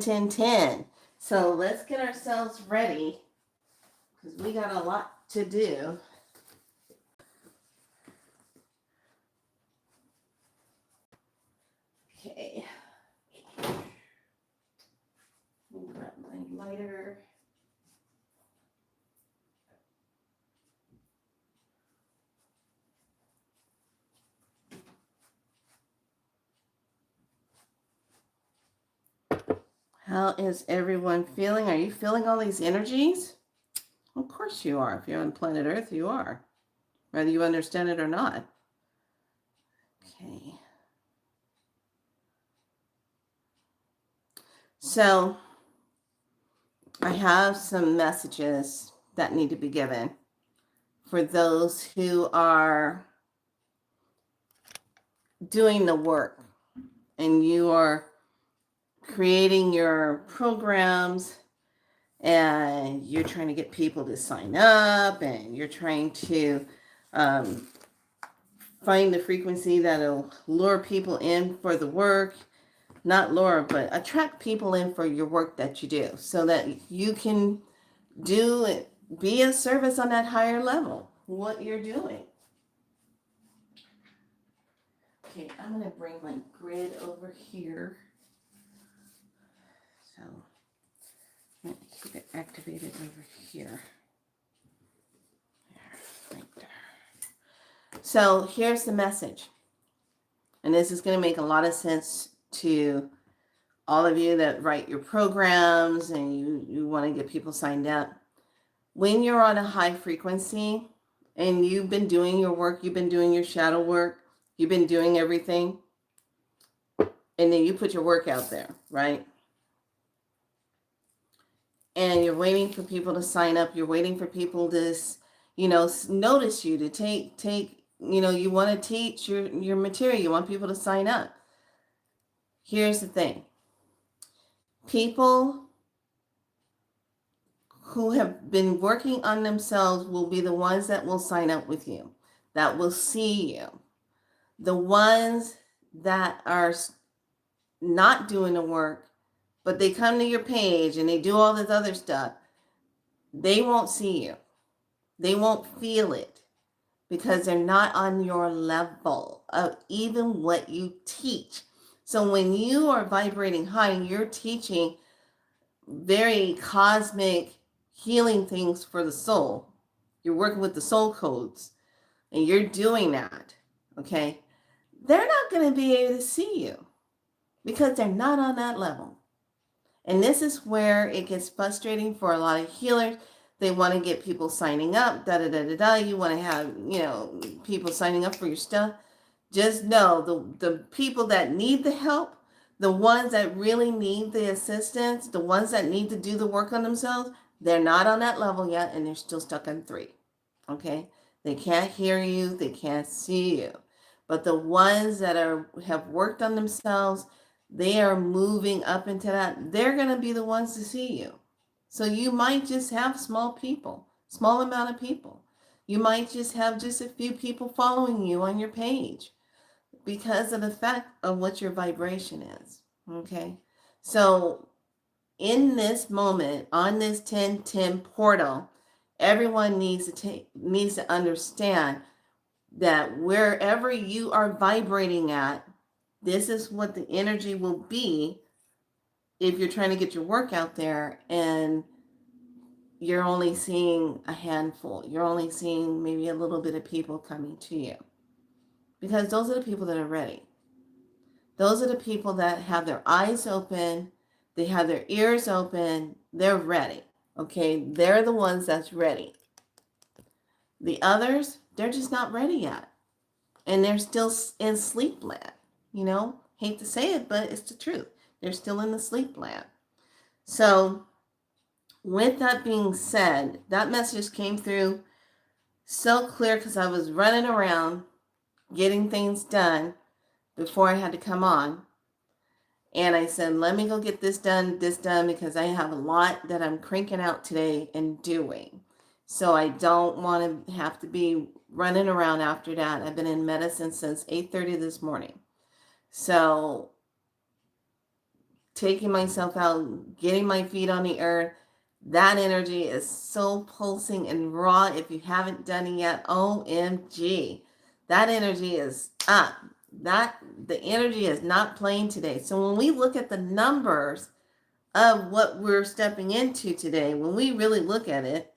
10. So let's get ourselves ready because we got a lot to do. Okay. Grab my lighter. How is everyone feeling? Are you feeling all these energies? Of course you are. If you're on planet Earth, you are. Whether you understand it or not. Okay. So I have some messages that need to be given for those who are doing the work and you are creating your programs and you're trying to get people to sign up and you're trying to find the frequency that'll lure people in for the work, not lure, but attract people in for your work that you do so that you can be a service on that higher level, what you're doing. Okay, I'm going to bring my grid over here. So I'm going to keep it activated over here. Right there. So here's the message. And this is going to make a lot of sense to all of you that write your programs and you want to get people signed up. When you're on a high frequency and you've been doing your work, you've been doing your shadow work, you've been doing everything, and then you put your work out there, right? And you're waiting for people to sign up. You're waiting for people to, notice you, to take, you want to teach your material. You want people to sign up. Here's the thing. People who have been working on themselves will be the ones that will sign up with you, that will see you. The ones that are not doing the work, but they come to your page and they do all this other stuff, they won't see you. They won't feel it because they're not on your level of even what you teach. So when you are vibrating high and you're teaching very cosmic healing things for the soul, you're working with the soul codes and you're doing that, okay, they're not going to be able to see you because they're not on that level. And this is where it gets frustrating for a lot of healers. They want to get people signing up, You want to have, people signing up for your stuff. Just know the people that need the help, the ones that really need the assistance, the ones that need to do the work on themselves, they're not on that level yet and they're still stuck on 3. Okay? They can't hear you, they can't see you. But the ones that have worked on themselves, they are moving up into that. They're going to be the ones to see you. So you might just have small amount of people. You might just have just a few people following you on your page because of the fact of what your vibration is. Okay? So in this moment, on this 1010 portal, everyone needs to understand that wherever you are vibrating at, this is what the energy will be if you're trying to get your work out there and you're only seeing a handful. You're only seeing maybe a little bit of people coming to you. Because those are the people that are ready. Those are the people that have their eyes open, they have their ears open, they're ready. Okay, they're the ones that's ready. The others, they're just not ready yet. And they're still in sleep land. Hate to say it, but it's the truth. They're still in the sleep land. So with that being said, that message came through so clear because I was running around getting things done before I had to come on. And I said, let me go get this done, because I have a lot that I'm cranking out today and doing. So I don't want to have to be running around after that. I've been in medicine since 8:30 this morning. So taking myself out, getting my feet on the earth. That energy is so pulsing and raw. If you haven't done it yet, OMG. That energy is up. The energy is not playing today. So when we look at the numbers of what we're stepping into today, when we really look at it,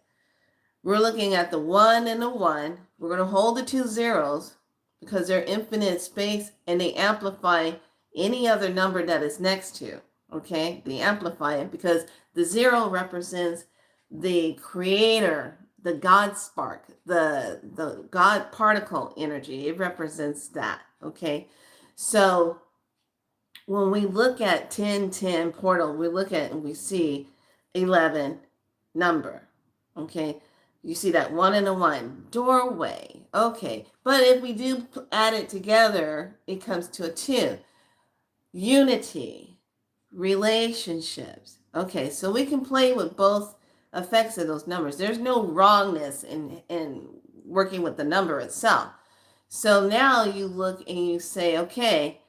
we're looking at the 1 and the 1. We're going to hold the 2 zeros because they're infinite space and they amplify any other number that is next to. Okay, they amplify it because the 0 represents the creator, the God spark, the God particle energy. It represents that. Okay, so when we look at 1010 portal, we look at and we see 11 number. Okay, you see that 1 and a 1 doorway. Okay, but if we do add it together, it comes to a 2. Unity, relationships. Okay, so we can play with both effects of those numbers. There's no wrongness in working with the number itself. So now you look and you say, okay,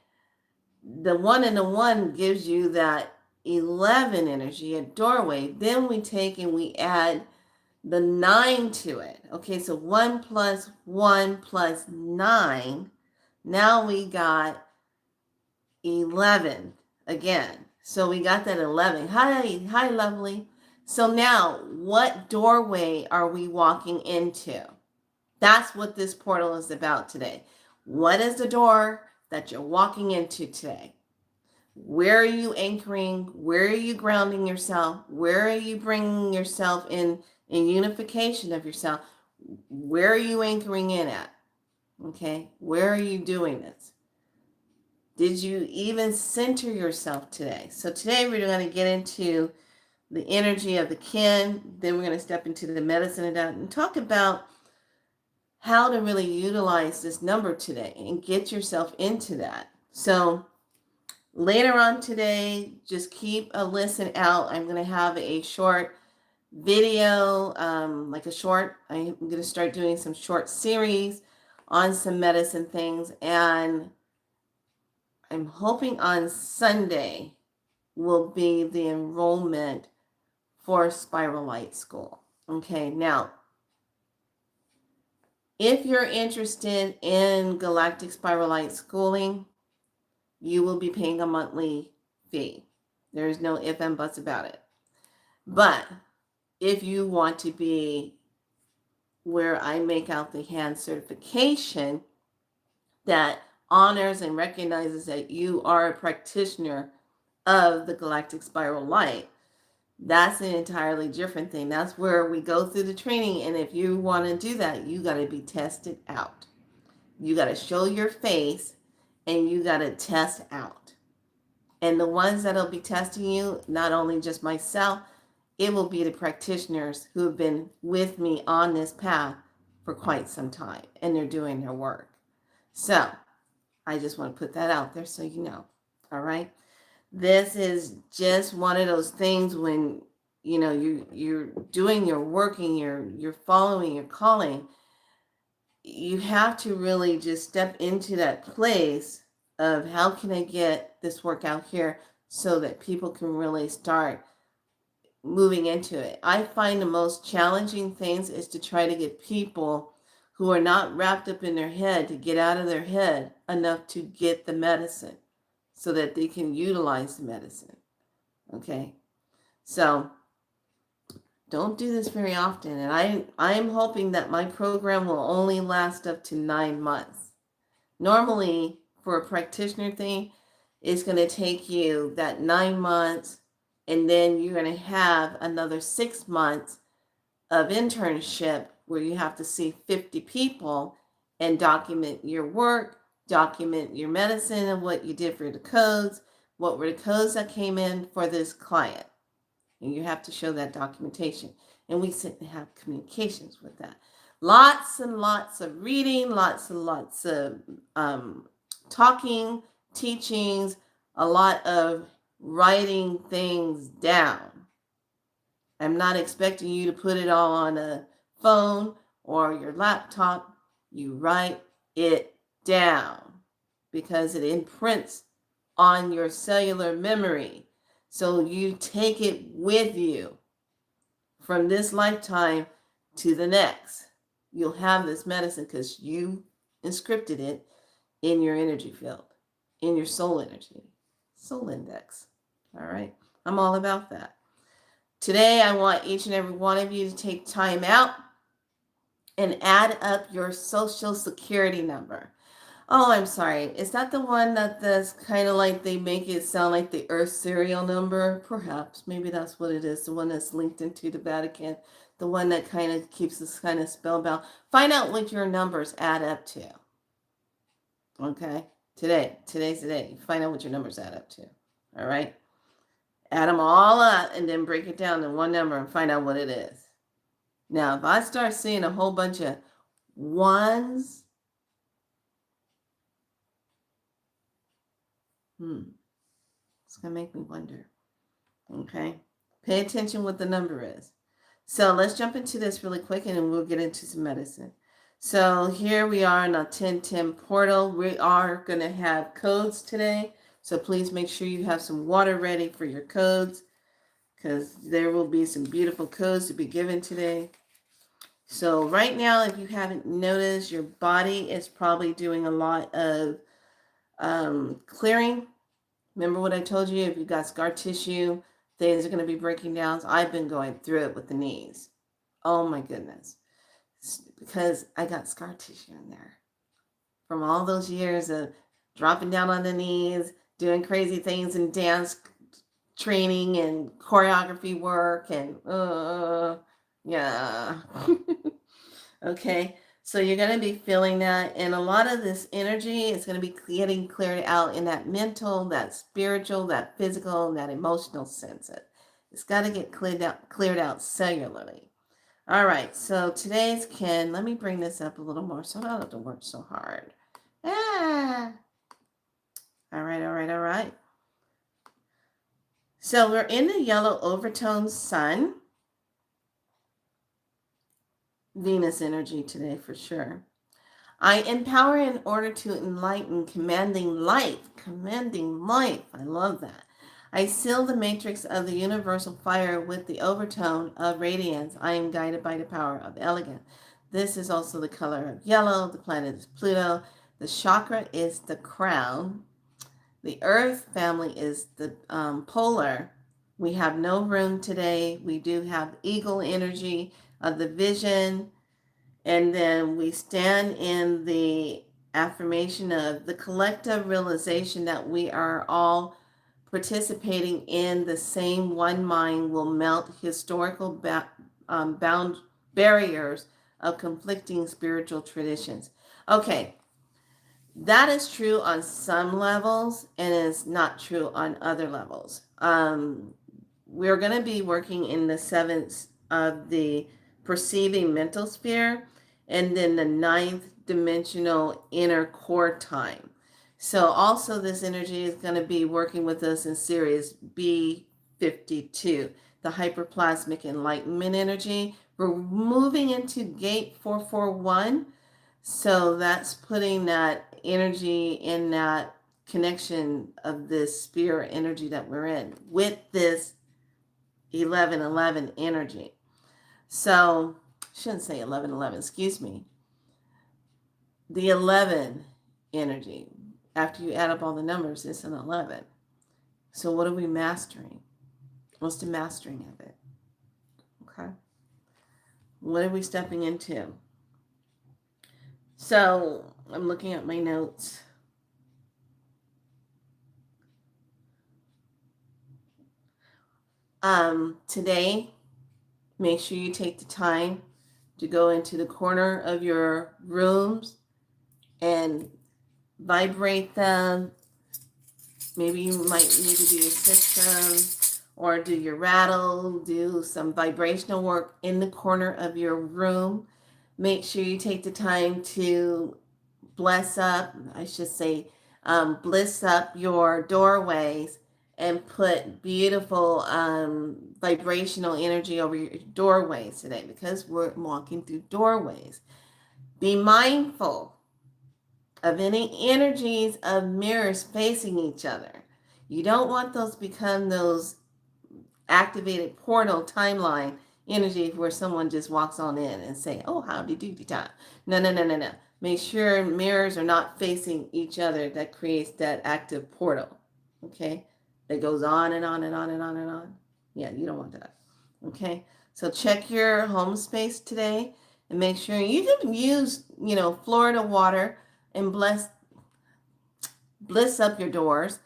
the 1 and the 1 gives you that 11 energy, a doorway. Then we take and we add the 9 to it. Okay, so 1 plus 1 plus 9. Now we got 11 again. So we got that 11. Hi, lovely. So now, what doorway are we walking into? That's what this portal is about today. What is the door that you're walking into today? Where are you anchoring? Where are you grounding yourself? Where are you bringing yourself in unification of yourself? Where are you anchoring in at? Okay, where are you doing this? Did you even center yourself today? So today we're going to get into the energy of the kin. Then we're going to step into the medicine and talk about how to really utilize this number today and get yourself into that. So later on today, just keep a listen out. I'm going to have a short video, I'm going to start doing some short series on some medicine things. And I'm hoping on Sunday will be the enrollment for Spiral Light School. Okay, now, if you're interested in Galactic Spiral Light Schooling, you will be paying a monthly fee. There's no ifs and buts about it. But if you want to be where I make out the hand certification that honors and recognizes that you are a practitioner of the Galactic Spiral Light, that's an entirely different thing. That's where we go through the training. And if you want to do that, you got to be tested out. You got to show your face and you got to test out. And the ones that'll be testing you, not only just myself, it will be the practitioners who have been with me on this path for quite some time, and they're doing their work. So I just want to put that out there so you know. All right. This is just one of those things when you're doing your work and you're following your calling. You have to really just step into that place of how can I get this work out here so that people can really start moving into it. I find the most challenging things is to try to get people who are not wrapped up in their head to get out of their head enough to get the medicine so that they can utilize the medicine. Okay, so don't do this very often. And I'm hoping that my program will only last up to 9 months. Normally, for a practitioner thing, it's going to take you that 9 months, and then you're going to have another 6 months of internship where you have to see 50 people and document your work, document your medicine and what you did for the codes, what were the codes that came in for this client. And you have to show that documentation. And we sit and have communications with that. Lots and lots of reading, lots and lots of talking, teachings, a lot of writing things down. I'm not expecting you to put it all on a phone or your laptop. You write it down because it imprints on your cellular memory. So you take it with you from this lifetime to the next. You'll have this medicine because you inscripted it in your energy field, in your soul energy, soul index. All right. I'm all about that. Today, I want each and every one of you to take time out and add up your social security number. Oh, I'm sorry. Is that the one that's kind of like they make it sound like the Earth serial number? Perhaps. Maybe that's what it is. The one that's linked into the Vatican. The one that kind of keeps us kind of spellbound. Find out what your numbers add up to. Okay? Today's the day. Find out what your numbers add up to. All right? Add them all up and then break it down to one number and find out what it is. Now, if I start seeing a whole bunch of ones, it's going to make me wonder. Okay? Pay attention what the number is. So let's jump into this really quick and then we'll get into some medicine. So here we are in a 1010 portal. We are going to have codes today. So please make sure you have some water ready for your codes because there will be some beautiful codes to be given today. So right now, if you haven't noticed, your body is probably doing a lot of clearing. Remember what I told you? If you've got scar tissue, things are going to be breaking down. So I've been going through it with the knees. Oh my goodness. Because I got scar tissue in there from all those years of dropping down on the knees, doing crazy things in dance training and choreography work and yeah. Okay, so you're going to be feeling that, and a lot of this energy is going to be getting cleared out in that mental, that spiritual, that physical, and that emotional sense. It's got to get cleared out cellularly. All right, so today's let me bring this up a little more so I don't have to work so hard. All right. So we're in the yellow overtone sun. Venus energy today for sure. I empower in order to enlighten, commanding life. I love that. I seal the matrix of the universal fire with the overtone of radiance. I am guided by the power of elegance. This is also the color of yellow. The planet is Pluto. The chakra is the crown. The earth family is the polar. We have no room today. We do have eagle energy of the vision. And then we stand in the affirmation of the collective realization that we are all participating in the same one mind will melt historical bound barriers of conflicting spiritual traditions. Okay, that is true on some levels and is not true on other levels. We're going to be working in the seventh of the perceiving mental sphere and then the ninth dimensional inner core time. So also this energy is going to be working with us in series B52, the hyperplasmic enlightenment energy. We're moving into gate 441. So that's putting that energy in that connection of this spirit energy that we're in with this 1111 energy. So, I shouldn't say 1111, excuse me. The 11 energy, after you add up all the numbers, it's an 11. So what are we mastering? What's the mastering of it? Okay. What are we stepping into? So I'm looking at my notes. Today, make sure you take the time to go into the corner of your rooms and vibrate them. Maybe you might need to do your system or do your rattle, do some vibrational work in the corner of your room. Make sure you take the time to bliss up your doorways and put beautiful vibrational energy over your doorways today because we're walking through doorways. Be mindful of any energies of mirrors facing each other. You don't want those to become those activated portal timeline energy where someone just walks on in and say, oh, howdy doody time. No, no, no, no, no. Make sure mirrors are not facing each other. That creates that active portal. Okay? That goes on and on and on and on and on. Yeah, you don't want that. Okay? So check your home space today and make sure you can use, Florida water and bliss up your doors.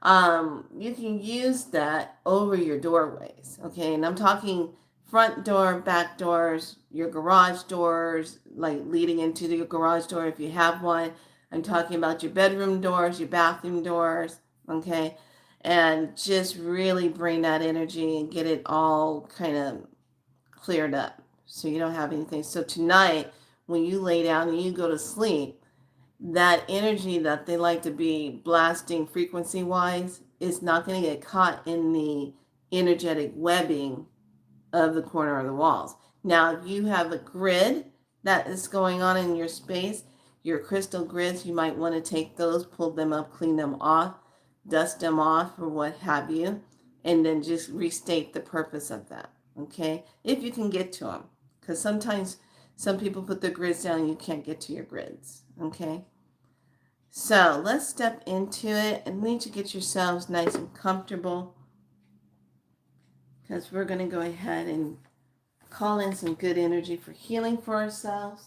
You can use that over your doorways. Okay, and I'm talking front door, back doors, your garage doors, like leading into your garage door if you have one. I'm talking about your bedroom doors, your bathroom doors. Okay, and just really bring that energy and get it all kind of cleared up so you don't have anything. So tonight, when you lay down and you go to sleep, that energy that they like to be blasting frequency wise is not going to get caught in the energetic webbing of the corner of the walls. Now, if you have a grid that is going on in your space, your crystal grids, you might want to take those, pull them up, clean them off, dust them off, or what have you, and then just restate the purpose of that. Okay, if you can get to them, because sometimes some people put their grids down and you can't get to your grids. Okay. So let's step into it and need to get yourselves nice and comfortable because we're going to go ahead and call in some good energy for healing for ourselves.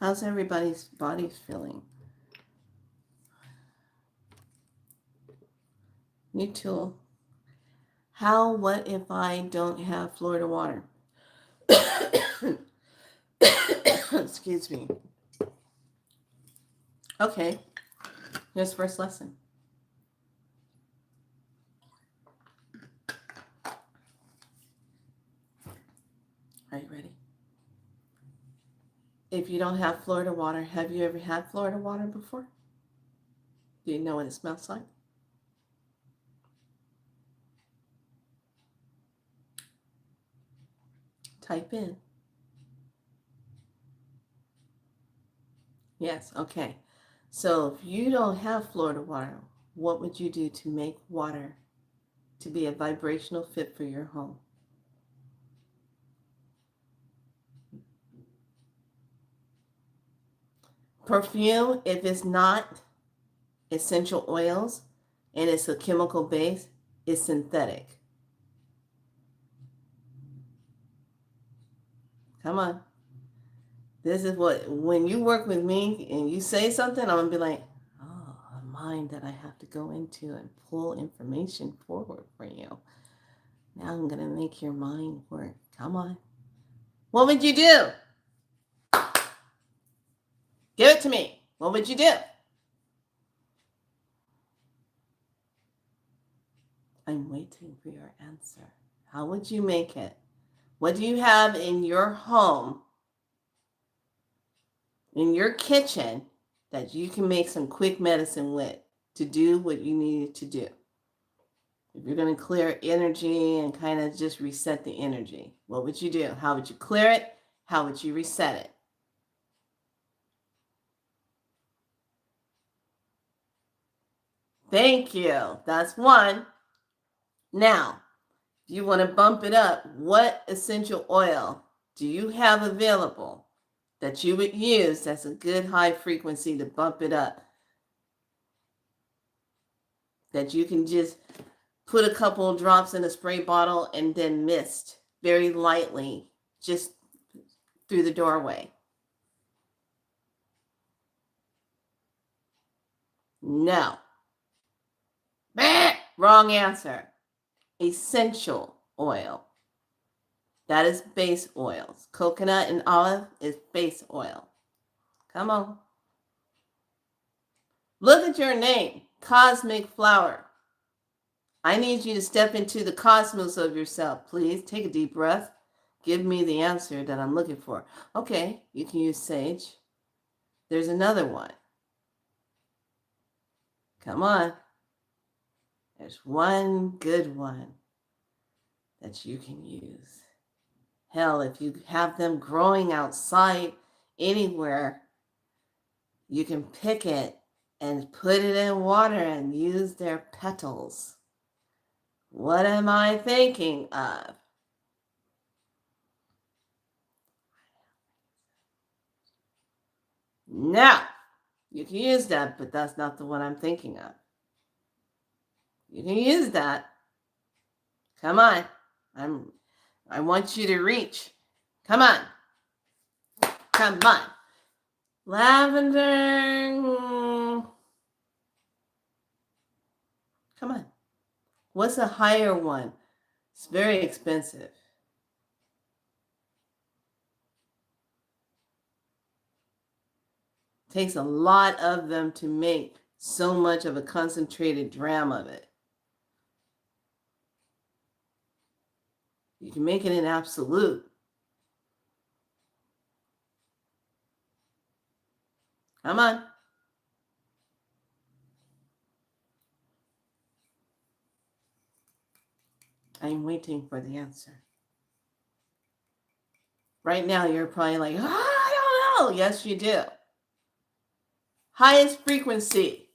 How's everybody's bodies feeling? You too. What if I don't have Florida water? Excuse me. Okay, here's first lesson. Are you ready? If you don't have Florida water, have you ever had Florida water before? Do you know what it smells like? Type in. Yes, okay. So if you don't have Florida water, what would you do to make water to be a vibrational fit for your home? Perfume, if it's not essential oils and it's a chemical base, is synthetic. Come on. This is what, when you work with me and you say something, I'm going to be like, oh, a mind that I have to go into and pull information forward for you. Now I'm going to make your mind work. Come on. What would you do? Give it to me. What would you do? I'm waiting for your answer. How would you make it? What do you have in your home, in your kitchen, that you can make some quick medicine with to do what you needed to do? If you're going to clear energy and kind of just reset the energy, what would you do? How would you clear it? How would you reset it? Thank you. That's one. Now, if you want to bump it up, what essential oil do you have available that you would use that's a good high frequency to bump it up? That you can just put a couple of drops in a spray bottle and then mist very lightly just through the doorway. No. Wrong answer. Essential oil. That is base oils. Coconut and olive is base oil. Come on. Look at your name, Cosmic Flower. I need you to step into the cosmos of yourself. Please take a deep breath. Give me the answer that I'm looking for. Okay, you can use sage. There's another one. Come on. There's one good one that you can use. Hell, if you have them growing outside anywhere, you can pick it and put it in water and use their petals. What am I thinking of? No, you can use that, but that's not the one I'm thinking of. You can use that. Come on. I want you to reach. Come on. Come on. Lavender. Come on. What's a higher one? It's very expensive. Takes a lot of them to make so much of a concentrated dram of it. You can make it in absolute. Come on. I'm waiting for the answer. Right now, you're probably like, I don't know. Yes, you do. Highest frequency.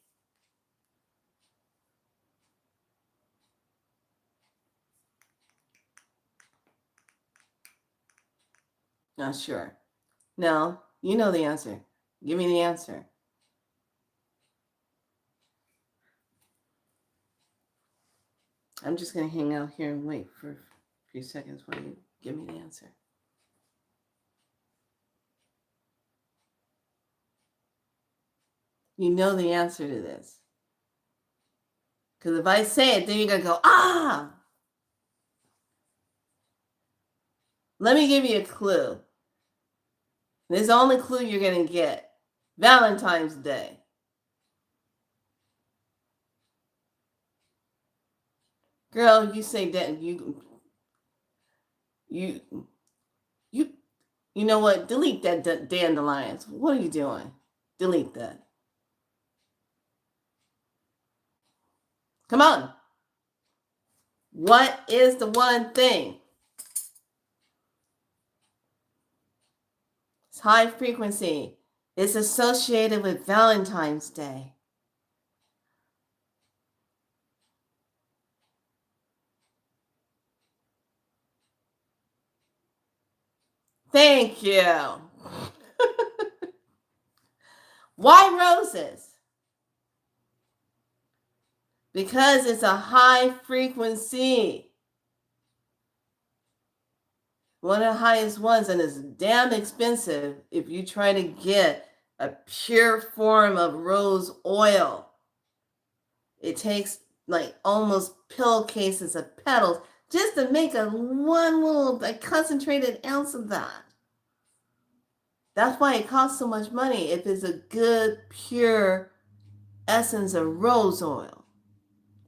Not sure. No, you know the answer. Give me the answer. I'm just going to hang out here and wait for a few seconds while you give me the answer. You know the answer to this. Because if I say it, then you're going to go, ah! Let me give you a clue. This is the only clue you're going to get. Valentine's Day. Girl, you say that you know what? Delete that dandelions. What are you doing? Delete that. Come on. What is the one thing? It's high frequency. It's associated with Valentine's Day. Thank you. Why roses? Because it's a high frequency. One of the highest ones, and it's damn expensive if you try to get a pure form of rose oil. It takes like almost pillowcases of petals just to make one little concentrated ounce of that. That's why it costs so much money if it's a good, pure essence of rose oil.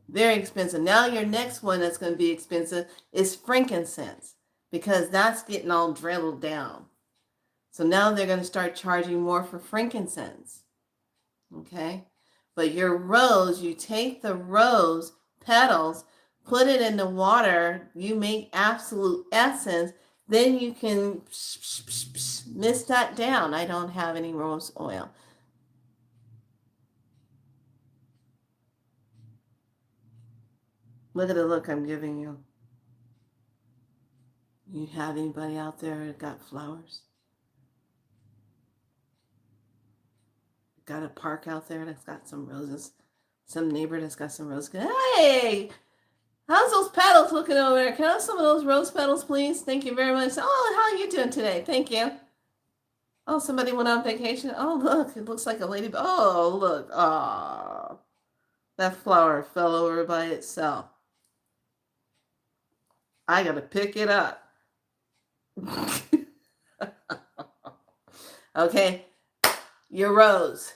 Very expensive. Now your next one that's going to be expensive is frankincense, because that's getting all drilled down. So now they're going to start charging more for frankincense. Okay? But your rose, you take the rose petals, put it in the water, you make absolute essence, then you can mist that down. I don't have any rose oil. Look at the look I'm giving you. You have anybody out there that got flowers? Got a park out there that's got some roses? Some neighbor that's got some roses? Hey! How's those petals looking over there? Can I have some of those rose petals, please? Thank you very much. Oh, how are you doing today? Thank you. Oh, somebody went on vacation. Oh, look, it looks like a lady. Oh, look. Oh, that flower fell over by itself. I got to pick it up. Okay, your rose.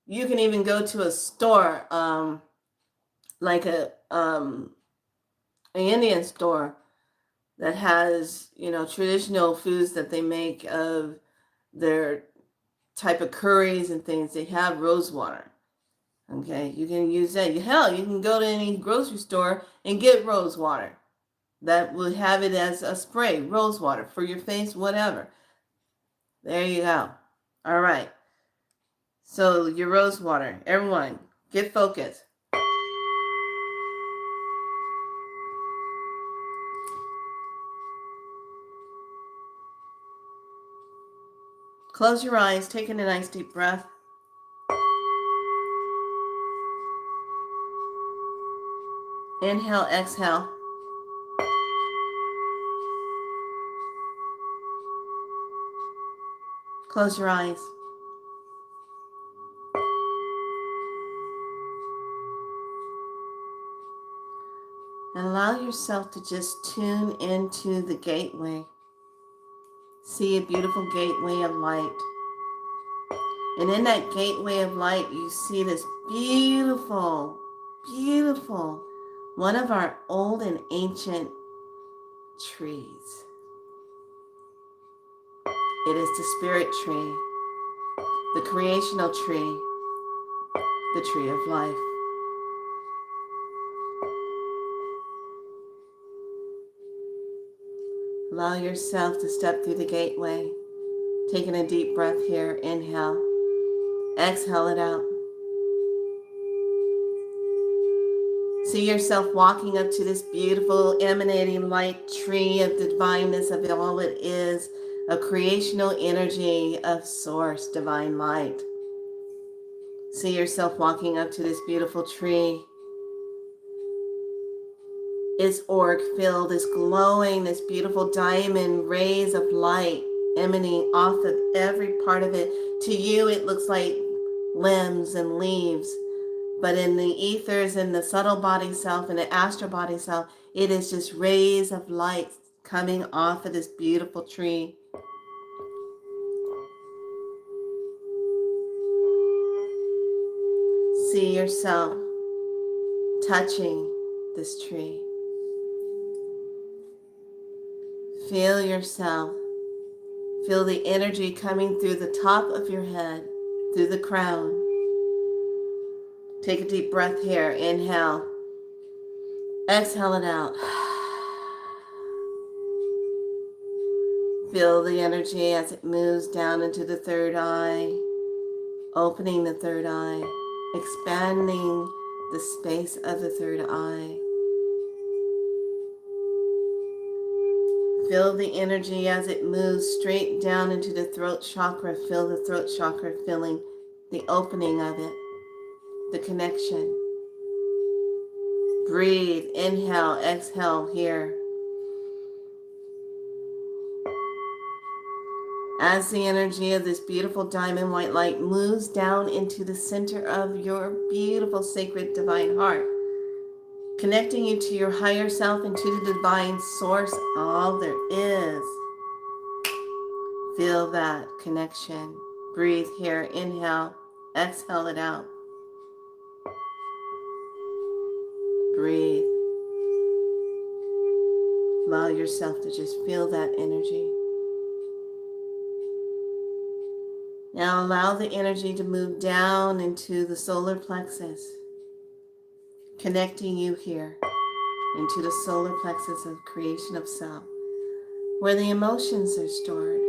You can even go to a store, like an Indian store that has, traditional foods that they make of their type of curries and things. They have rose water. Okay, you can use that. Hell, you can go to any grocery store and get rose water. That will have it as a spray, rose water for your face, whatever. There you go. All right. So your rose water, everyone, get focused. Close your eyes, take in a nice deep breath. Inhale, exhale. Close your eyes. And allow yourself to just tune into the gateway. See a beautiful gateway of light. And in that gateway of light, you see this beautiful, beautiful, one of our old and ancient trees. It is the spirit tree, the creational tree, the tree of life. Allow yourself to step through the gateway, taking a deep breath here. Inhale, exhale it out. See yourself walking up to this beautiful emanating light tree of the divineness of all it is, a creational energy of source, divine light. See yourself walking up to this beautiful tree. Its orc filled is glowing, this beautiful diamond rays of light emanating off of every part of it. To you, it looks like limbs and leaves. But in the ethers and the subtle body self and the astral body self, it is just rays of light coming off of this beautiful tree. See yourself touching this tree. Feel yourself. Feel the energy coming through the top of your head, through the crown. Take a deep breath here. Inhale. Exhale it out. Feel the energy as it moves down into the third eye, opening the third eye, expanding the space of the third eye. Feel the energy as it moves straight down into the throat chakra. Feel the throat chakra filling the opening of it, the connection. Breathe, inhale, exhale here. As the energy of this beautiful diamond white light moves down into the center of your beautiful sacred divine heart, connecting you to your higher self and to the divine source, all there is. Feel that connection. Breathe here. Inhale. Exhale it out. Breathe. Allow yourself to just feel that energy. Now allow the energy to move down into the solar plexus, connecting you here into the solar plexus of creation of self, where the emotions are stored.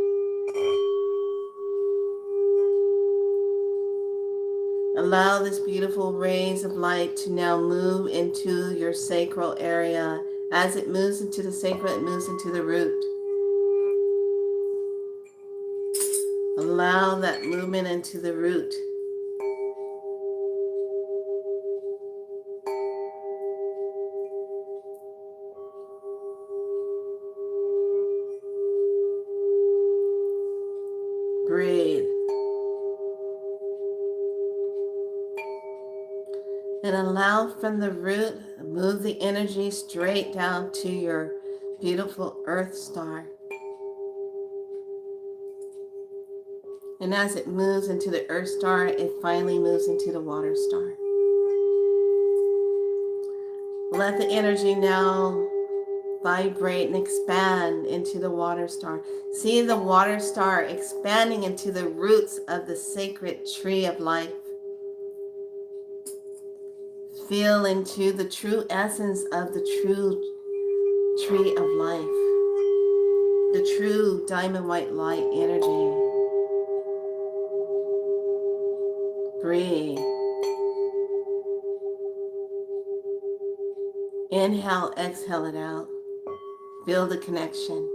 Allow this beautiful rays of light to now move into your sacral area. As it moves into the sacral, it moves into the root. Allow that movement into the root. Breathe. And allow from the root, move the energy straight down to your beautiful earth star. And as it moves into the earth star, it finally moves into the water star. Let the energy now vibrate and expand into the water star. See the water star expanding into the roots of the sacred tree of life. feel into the true essence of the true tree of life, the true diamond white light energy. Breathe. Inhale, exhale it out. Feel the connection.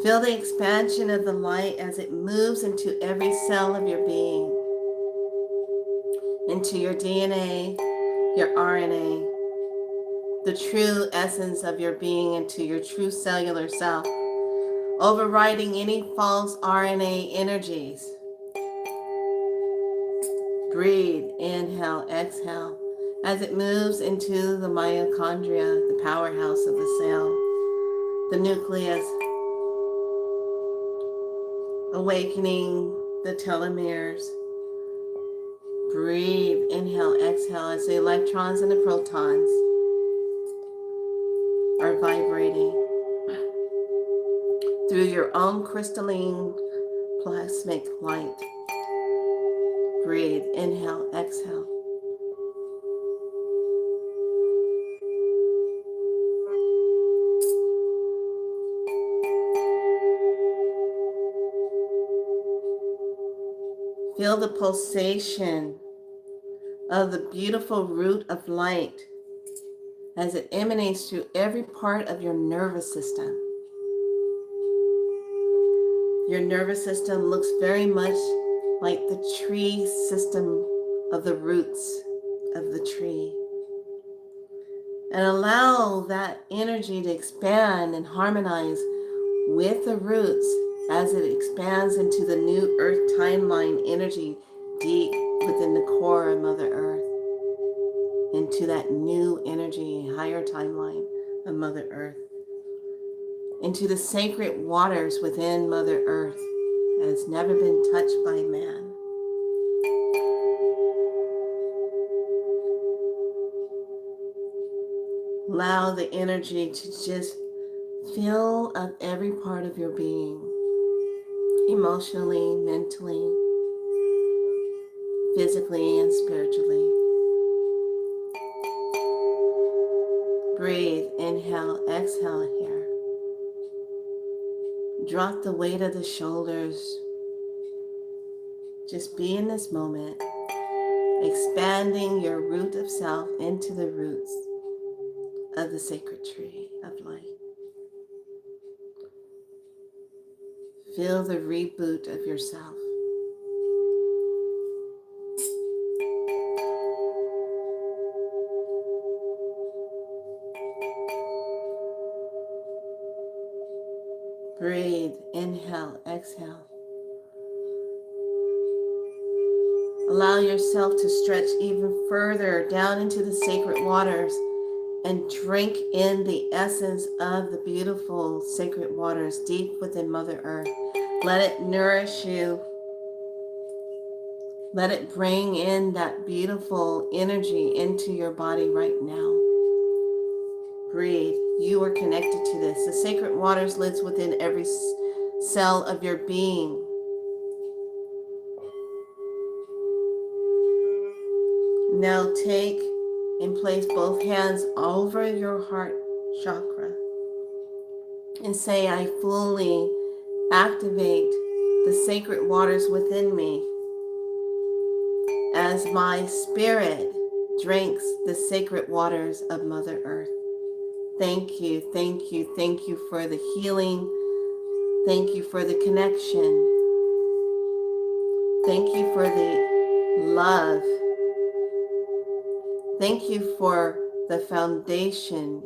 Feel the expansion of the light as it moves into every cell of your being, into your DNA, your RNA, the true essence of your being, into your true cellular self, overriding any false RNA energies. Breathe, inhale, exhale, as it moves into the mitochondria, the powerhouse of the cell, the nucleus, awakening the telomeres. Breathe, inhale, exhale, as the electrons and the protons are vibrating through your own crystalline plasmic light. Breathe, inhale, exhale. Feel the pulsation of the beautiful root of light as it emanates through every part of your nervous system. Your nervous system looks very much like the tree system of the roots of the tree. And allow that energy to expand and harmonize with the roots as it expands into the new earth timeline energy deep within the core of Mother Earth, into that new energy, higher timeline of Mother Earth, into the sacred waters within Mother Earth that has never been touched by man. Allow the energy to just fill up every part of your being, emotionally, mentally, physically, and spiritually. Breathe, inhale, exhale here. Drop the weight of the shoulders. Just be in this moment, expanding your root of self into the roots of the sacred tree of light. Feel the reboot of yourself. Breathe, inhale, exhale. Allow yourself to stretch even further down into the sacred waters and drink in the essence of the beautiful sacred waters deep within Mother Earth. Let it nourish you. Let it bring in that beautiful energy into your body right now. Breathe. You are connected to this. The sacred waters lives within every cell of your being. Now take and place both hands over your heart chakra and say, I fully activate the sacred waters within me as my spirit drinks the sacred waters of Mother Earth. Thank you, thank you, thank you for the healing. Thank you for the connection. Thank you for the love. Thank you for the foundation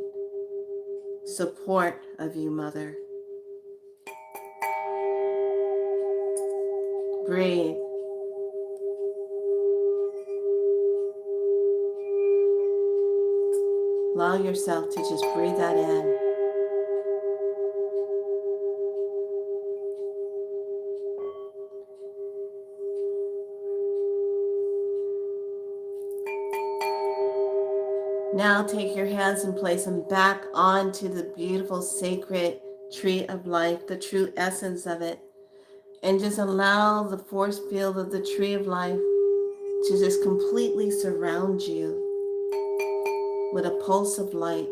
support of you, Mother. Breathe. Allow yourself to just breathe that in. Now take your hands and place them back onto the beautiful sacred tree of life, the true essence of it. And just allow the force field of the tree of life to just completely surround you with a pulse of light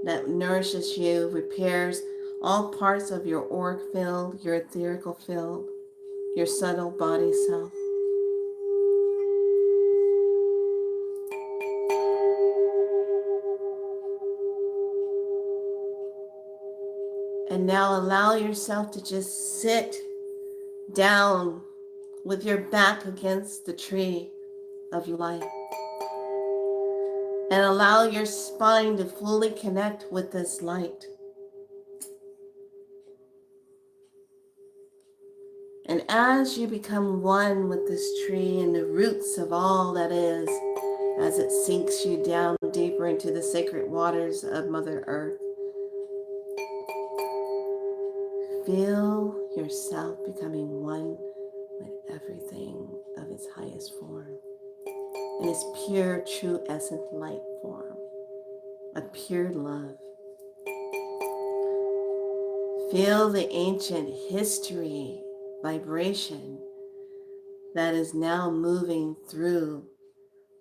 that nourishes you, repairs all parts of your auric field, your etherical field, your subtle body self. And now allow yourself to just sit down with your back against the tree of life. And allow your spine to fully connect with this light. And as you become one with this tree and the roots of all that is, as it sinks you down deeper into the sacred waters of Mother Earth, feel yourself becoming one with everything of its highest form, in its pure, true essence light form, of pure love. Feel the ancient history vibration that is now moving through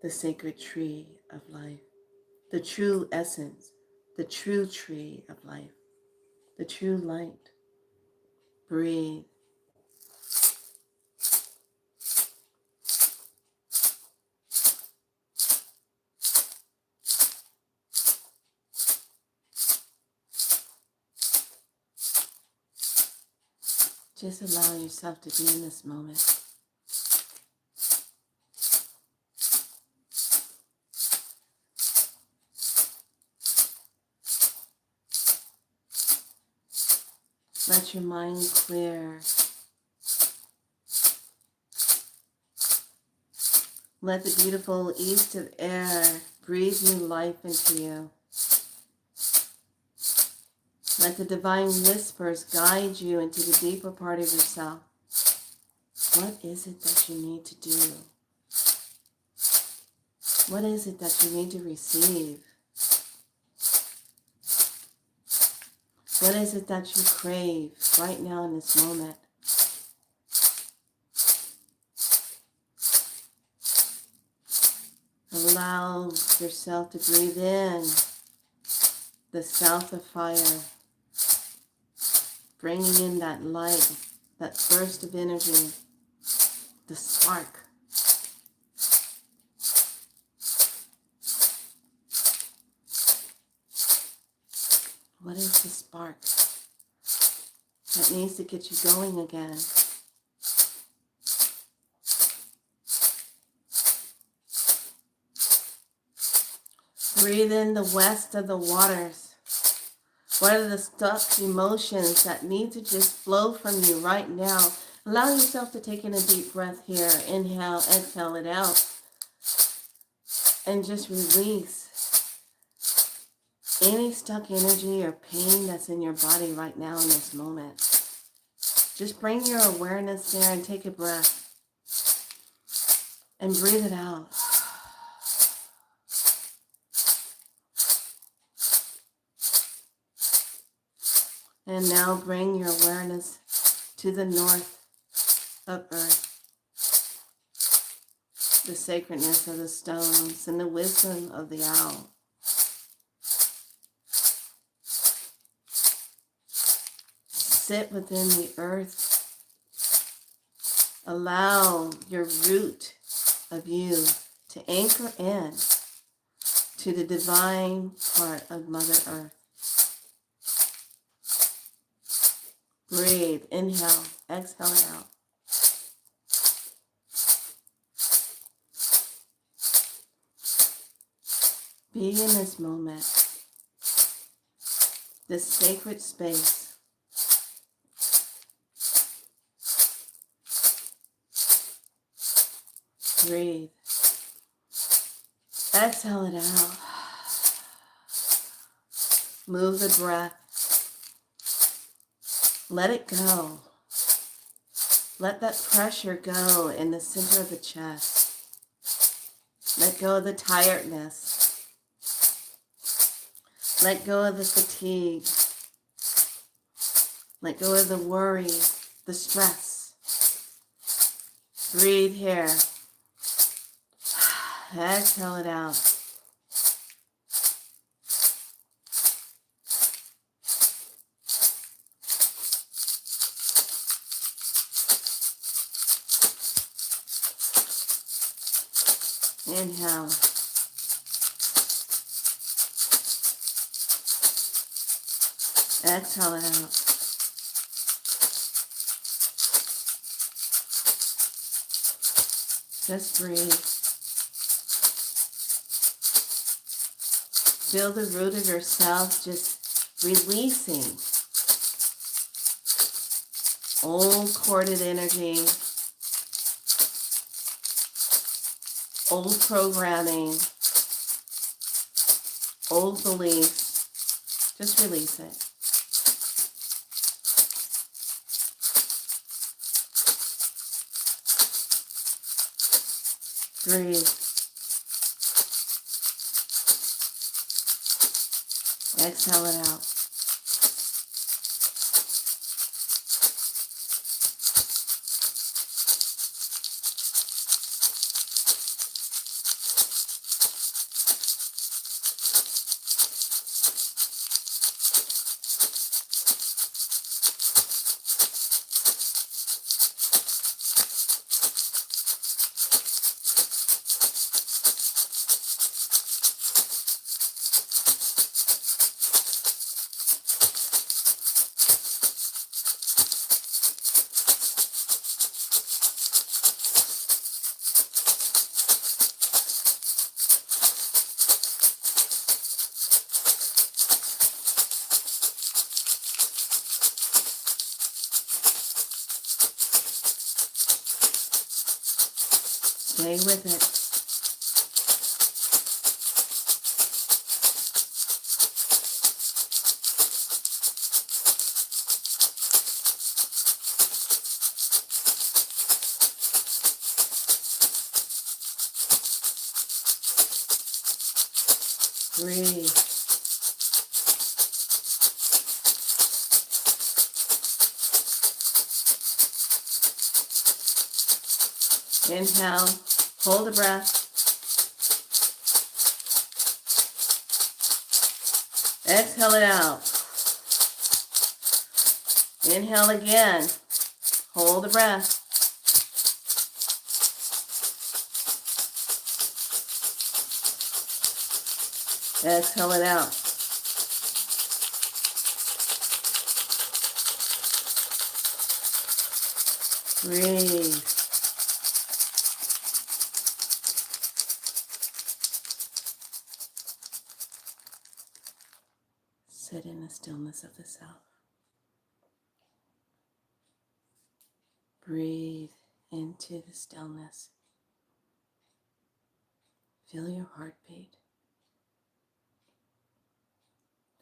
the sacred tree of life, the true essence, the true tree of life, the true light. Breathe. Just allow yourself to be in this moment. Let your mind clear. Let the beautiful east of air breathe new life into you. Let the divine whispers guide you into the deeper part of yourself. What is it that you need to do? What is it that you need to receive? What is it that you crave right now in this moment? Allow yourself to breathe in the south of fire, bringing in that light, that burst of energy, the spark. What is the spark that needs to get you going again? Breathe in the west of the waters. What are the stuck emotions that need to just flow from you right now? Allow yourself to take in a deep breath here. Inhale, exhale it out. And just release any stuck energy or pain that's in your body right now in this moment. Just bring your awareness there and take a breath. And breathe it out. And now bring your awareness to the north of earth. The sacredness of the stones and the wisdom of the owl. Sit within the earth. Allow your root of you to anchor in to the divine part of Mother Earth. Breathe, inhale, exhale it out. Be in this moment, this sacred space. Breathe. Exhale it out. Move the breath. Let it go. Let that pressure go in the center of the chest. Let go of the tiredness. Let go of the fatigue. Let go of the worry, the stress. Breathe here. Exhale it out. Inhale. Exhale it out. Just breathe. Feel the root of yourself just releasing old corded energy, old programming, old beliefs. Just release it. Breathe. Exhale it out. Stay with it. Breathe. Inhale, hold the breath. Exhale it out. Inhale again, hold the breath. Exhale it out. Breathe. Sit in the stillness of the self. Breathe into the stillness. Feel your heartbeat.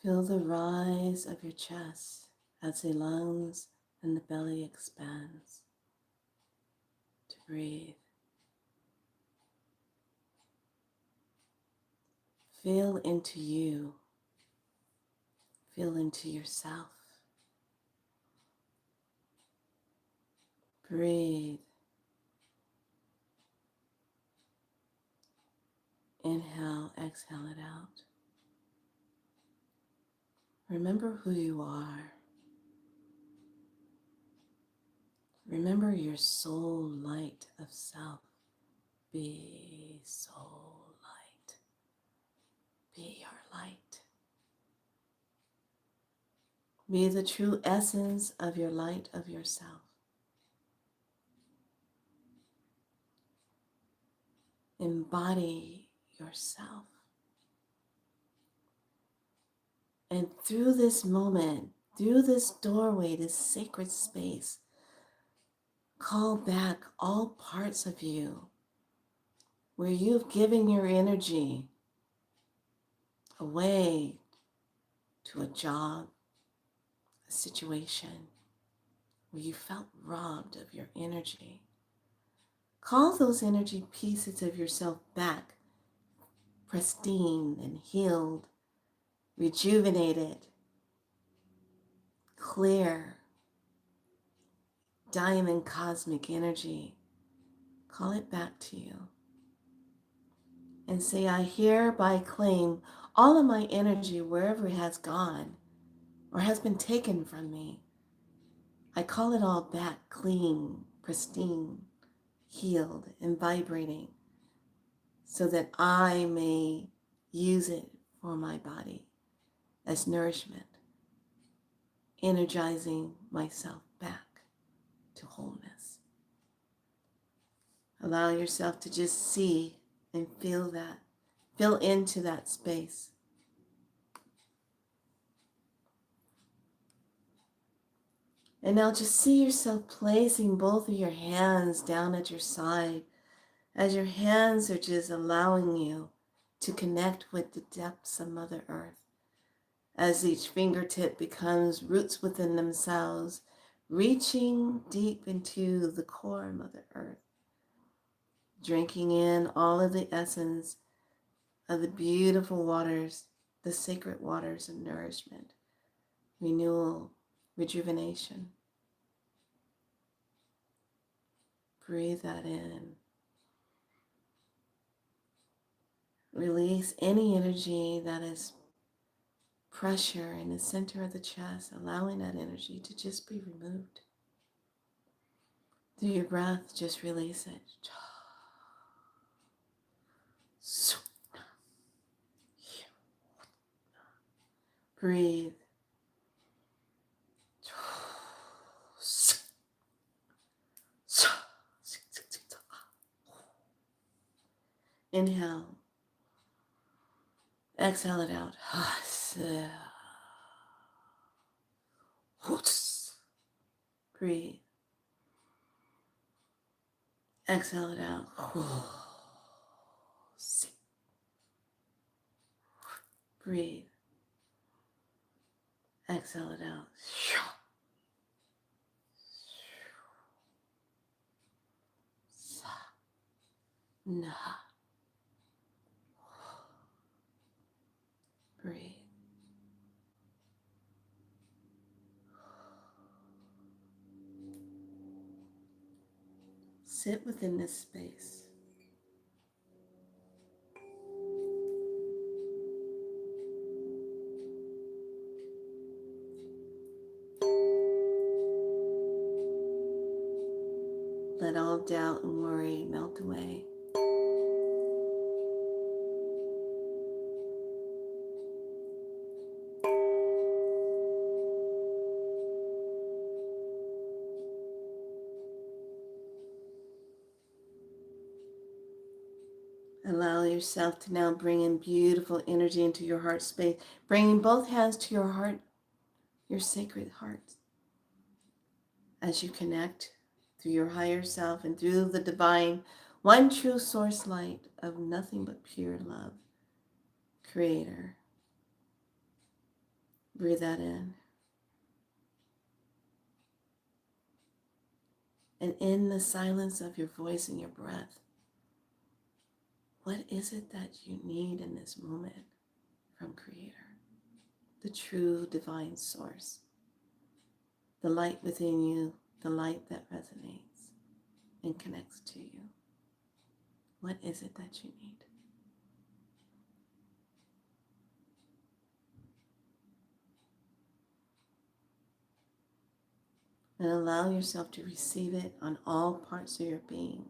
Feel the rise of your chest as the lungs and the belly expands to breathe. Feel into you. Feel into yourself. Breathe. Inhale, exhale it out. Remember who you are. Remember your soul light of self. Be soul light. Be your light. Be the true essence of your light of yourself. Embody yourself. And through this moment, through this doorway, this sacred space, call back all parts of you where you've given your energy away to a job, a situation where you felt robbed of your energy. Call those energy pieces of yourself back, pristine and healed, rejuvenated, clear, diamond cosmic energy Call it back to you and say, I hereby claim all of my energy wherever it has gone or has been taken from me. I call it all back clean, pristine, healed, and vibrating so that I may use it for my body as nourishment, energizing myself back to wholeness. Allow yourself to just see and feel that, feel into that space. And now just see yourself placing both of your hands down at your side as your hands are just allowing you to connect with the depths of Mother Earth. As each fingertip becomes roots within themselves, reaching deep into the core of Mother Earth, drinking in all of the essence of the beautiful waters, the sacred waters of nourishment, renewal, rejuvenation. Breathe that in. Release any energy that is pressure in the center of the chest, allowing that energy to just be removed. Through your breath, just release it. Breathe. Inhale. Exhale it out. Breathe. Exhale it out. Breathe. Exhale it out. Nah. Breathe. Sit within this space. Let all doubt and worry melt away. Allow yourself to now bring in beautiful energy into your heart space, bringing both hands to your heart, your sacred heart, as you connect through your higher self and through the divine, one true source light of nothing but pure love, Creator. Breathe that in. And in the silence of your voice and your breath, what is it that you need in this moment from Creator? The true divine source, the light within you, the light that resonates and connects to you. What is it that you need? And allow yourself to receive it on all parts of your being.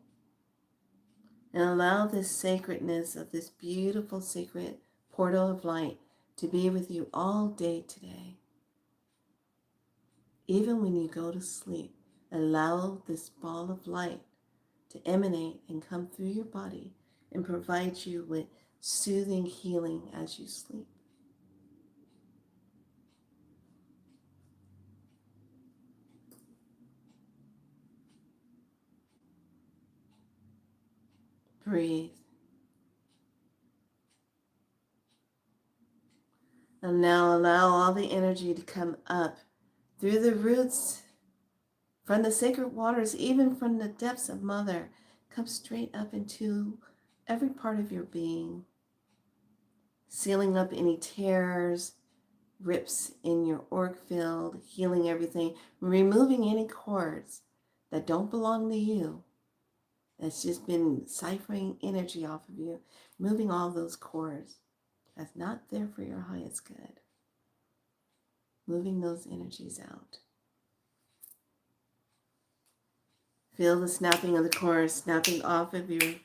And allow this sacredness of this beautiful sacred portal of light to be with you all day today. Even when you go to sleep, allow this ball of light to emanate and come through your body and provide you with soothing healing as you sleep. Breathe. And now allow all the energy to come up through the roots, from the sacred waters, even from the depths of Mother. Come straight up into every part of your being, sealing up any tears, rips in your auric field, healing everything, removing any cords that don't belong to you, that's just been siphoning energy off of you, moving all those cords. That's not there for your highest good. Moving those energies out. Feel the snapping of the cords snapping off of you,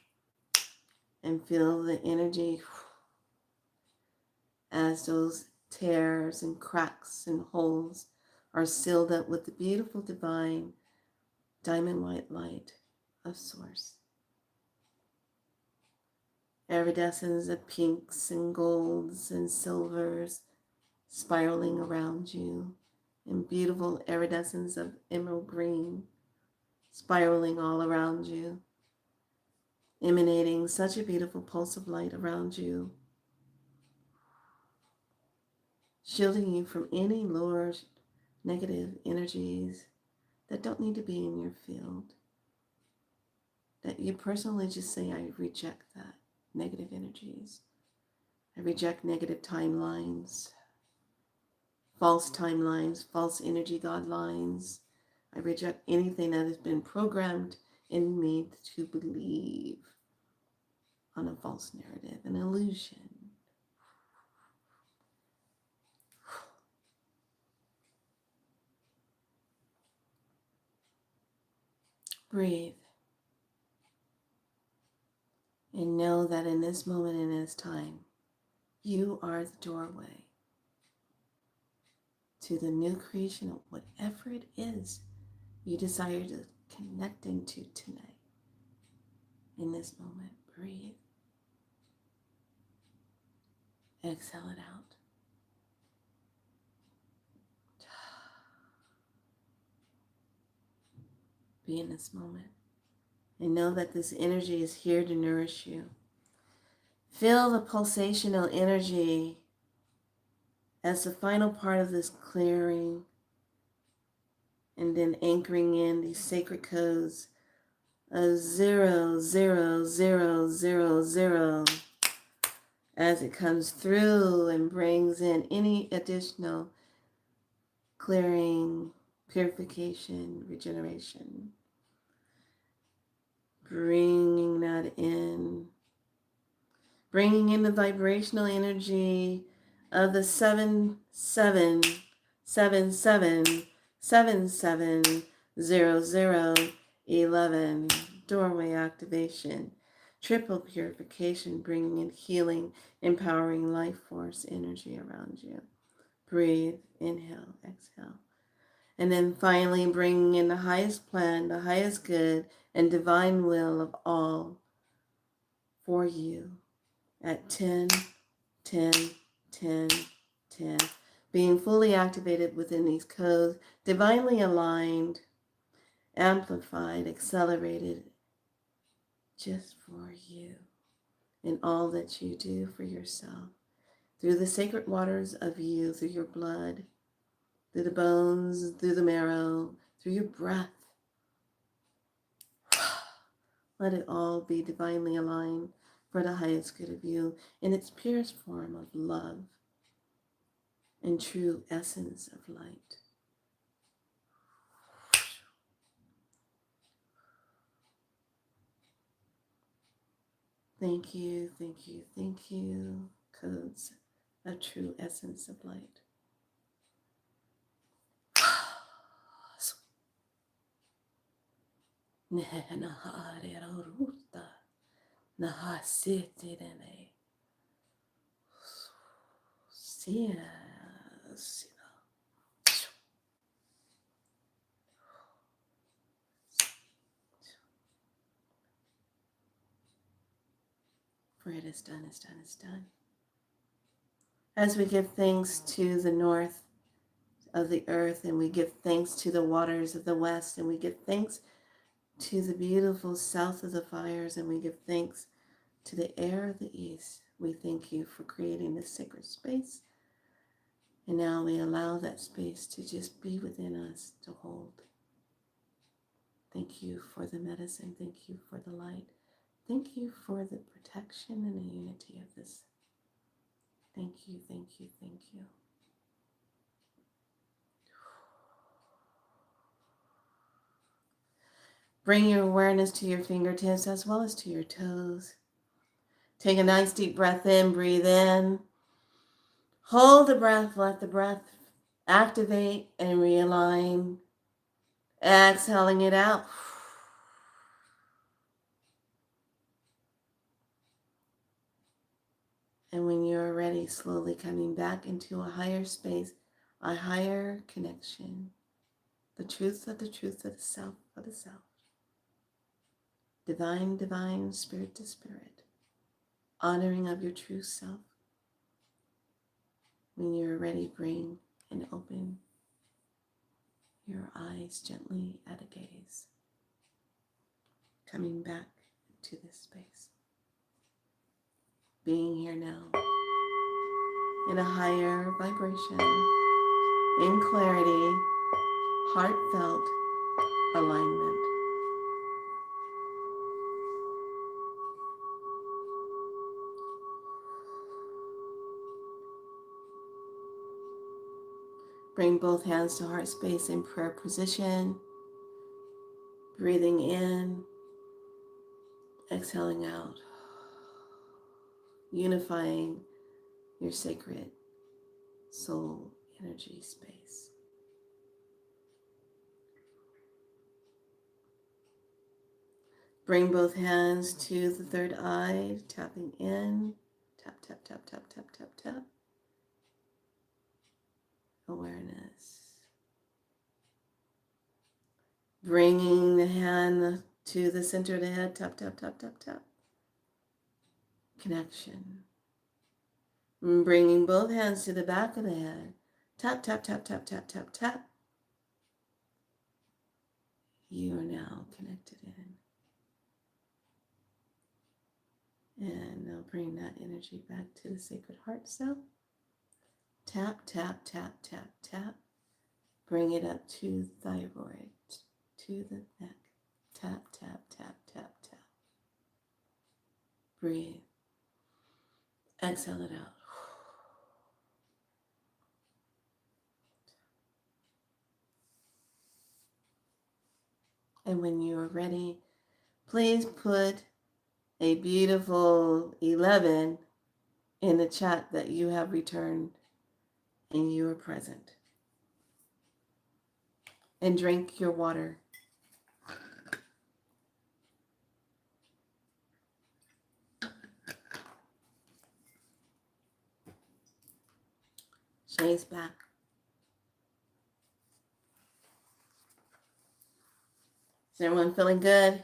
and feel the energy as those tears and cracks and holes are sealed up with the beautiful divine diamond white light of Source. Iridescence of pinks and golds and silvers spiraling around you, and beautiful iridescence of emerald green spiraling all around you, emanating such a beautiful pulse of light around you, shielding you from any lower negative energies that don't need to be in your field. That you personally just say, I reject that negative energies. I reject negative timelines, false energy God lines. I reject anything that has been programmed in me to believe on a false narrative, an illusion. Breathe. And know that in this moment and in this time, you are the doorway to the new creation of whatever it is you desire to connect into tonight. In this moment, breathe. Exhale it out. Be in this moment. And know that this energy is here to nourish you. Feel the pulsational energy as the final part of this clearing, and then anchoring in these sacred codes of 0, 0, 0, 0, 0 as it comes through and brings in any additional clearing, purification, regeneration. Bringing that in. Bringing in the vibrational energy of the 7, 7, 7, 7, 7, 7, 0, 0, 11. Doorway activation. Triple purification, bringing in healing, empowering life force energy around you. Breathe, inhale, exhale. And then finally bringing in the highest plan, the highest good, and divine will of all for you at 10, 10, 10, 10. Being fully activated within these codes, divinely aligned, amplified, accelerated, just for you in all that you do for yourself. Through the sacred waters of you, through your blood, through the bones, through the marrow, through your breath. Let it all be divinely aligned for the highest good of you in its purest form of love and true essence of light. Thank you, thank you, thank you, codes of true essence of light. For it is done, is done, is done. As we give thanks to the north of the earth, and we give thanks to the waters of the west, and we give thanks to the beautiful south of the fires, and we give thanks to the air of the east. We thank you for creating this sacred space. And now we allow that space to just be within us to hold. Thank you for the medicine. Thank you for the light. Thank you for the protection and the unity of this. Thank you, thank you, thank you. Bring your awareness to your fingertips as well as to your toes. Take a nice deep breath in, breathe in. Hold the breath, let the breath activate and realign. Exhaling it out. And when you're ready, slowly coming back into a higher space, a higher connection. The truth of the self of the self. Divine, divine, spirit to spirit. Honoring of your true self. When you're ready, bring and open your eyes gently at a gaze. Coming back to this space. Being here now in a higher vibration, in clarity, heartfelt alignment. Bring both hands to heart space in prayer position. Breathing in, exhaling out. Unifying your sacred soul energy space. Bring both hands to the third eye, tapping in. Tap, tap, tap, tap, tap, tap, tap. Awareness. Bringing the hand to the center of the head. Tap, tap, tap, tap, tap. Connection. Bringing both hands to the back of the head. Tap, tap, tap, tap, tap, tap, tap. You are now connected in. And now bring that energy back to the sacred heart cell. Tap, tap, tap, tap, tap. Bring it up to thyroid, to the neck. Tap, tap, tap, tap, tap. Breathe. Exhale it out. And when you are ready, please put a beautiful 11 in the chat that you have returned and you are present. And drink your water. Shay's back. Is everyone feeling good?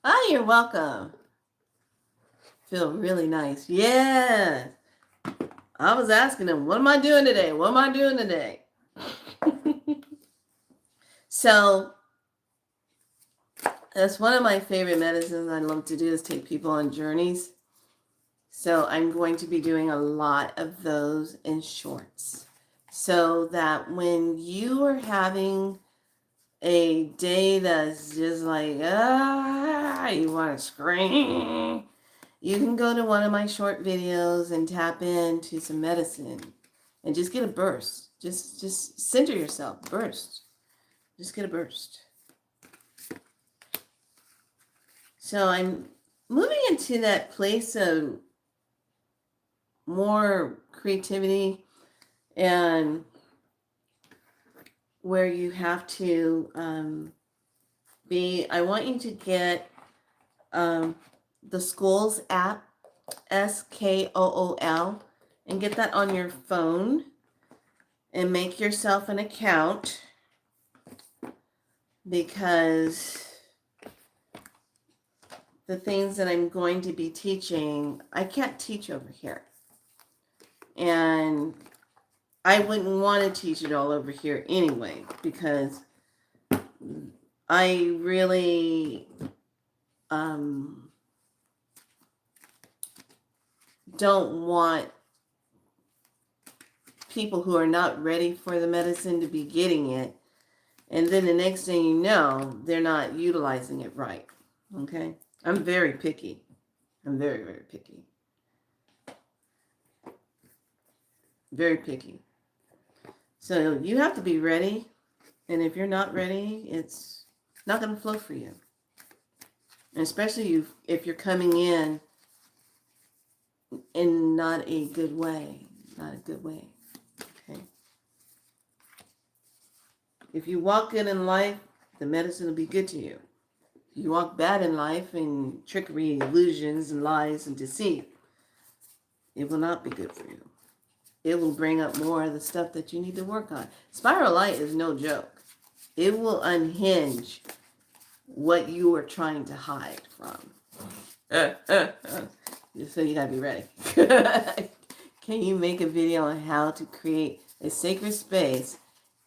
Ah, you're welcome. Feel really nice. Yes. I was asking them, what am I doing today? What am I doing today? So that's one of my favorite medicines I love to do is take people on journeys. So I'm going to be doing a lot of those in shorts. So that when you are having a day that's just like, you want to scream, you can go to one of my short videos and tap into some medicine and just get a burst. Just center yourself, burst. Just get a burst. So I'm moving into that place of more creativity and where you have to I want you to get the School's app, SKOOL, and get that on your phone and make yourself an account, because the things that I'm going to be teaching, I can't teach over here. And I wouldn't want to teach it all over here anyway, because I really don't want people who are not ready for the medicine to be getting it. And then the next thing you know, they're not utilizing it right. Okay? I'm very picky. I'm very, very picky. Very picky. So you have to be ready. And if you're not ready, it's not going to flow for you. And especially if you're coming in not a good way. Not a good way. Okay? If you walk good in life, the medicine will be good to you. If you walk bad in life and trickery, illusions, and lies and deceit, it will not be good for you. It will bring up more of the stuff that you need to work on. Spiral light is no joke. It will unhinge what you are trying to hide from. So you gotta be ready. Can you make a video on how to create a sacred space?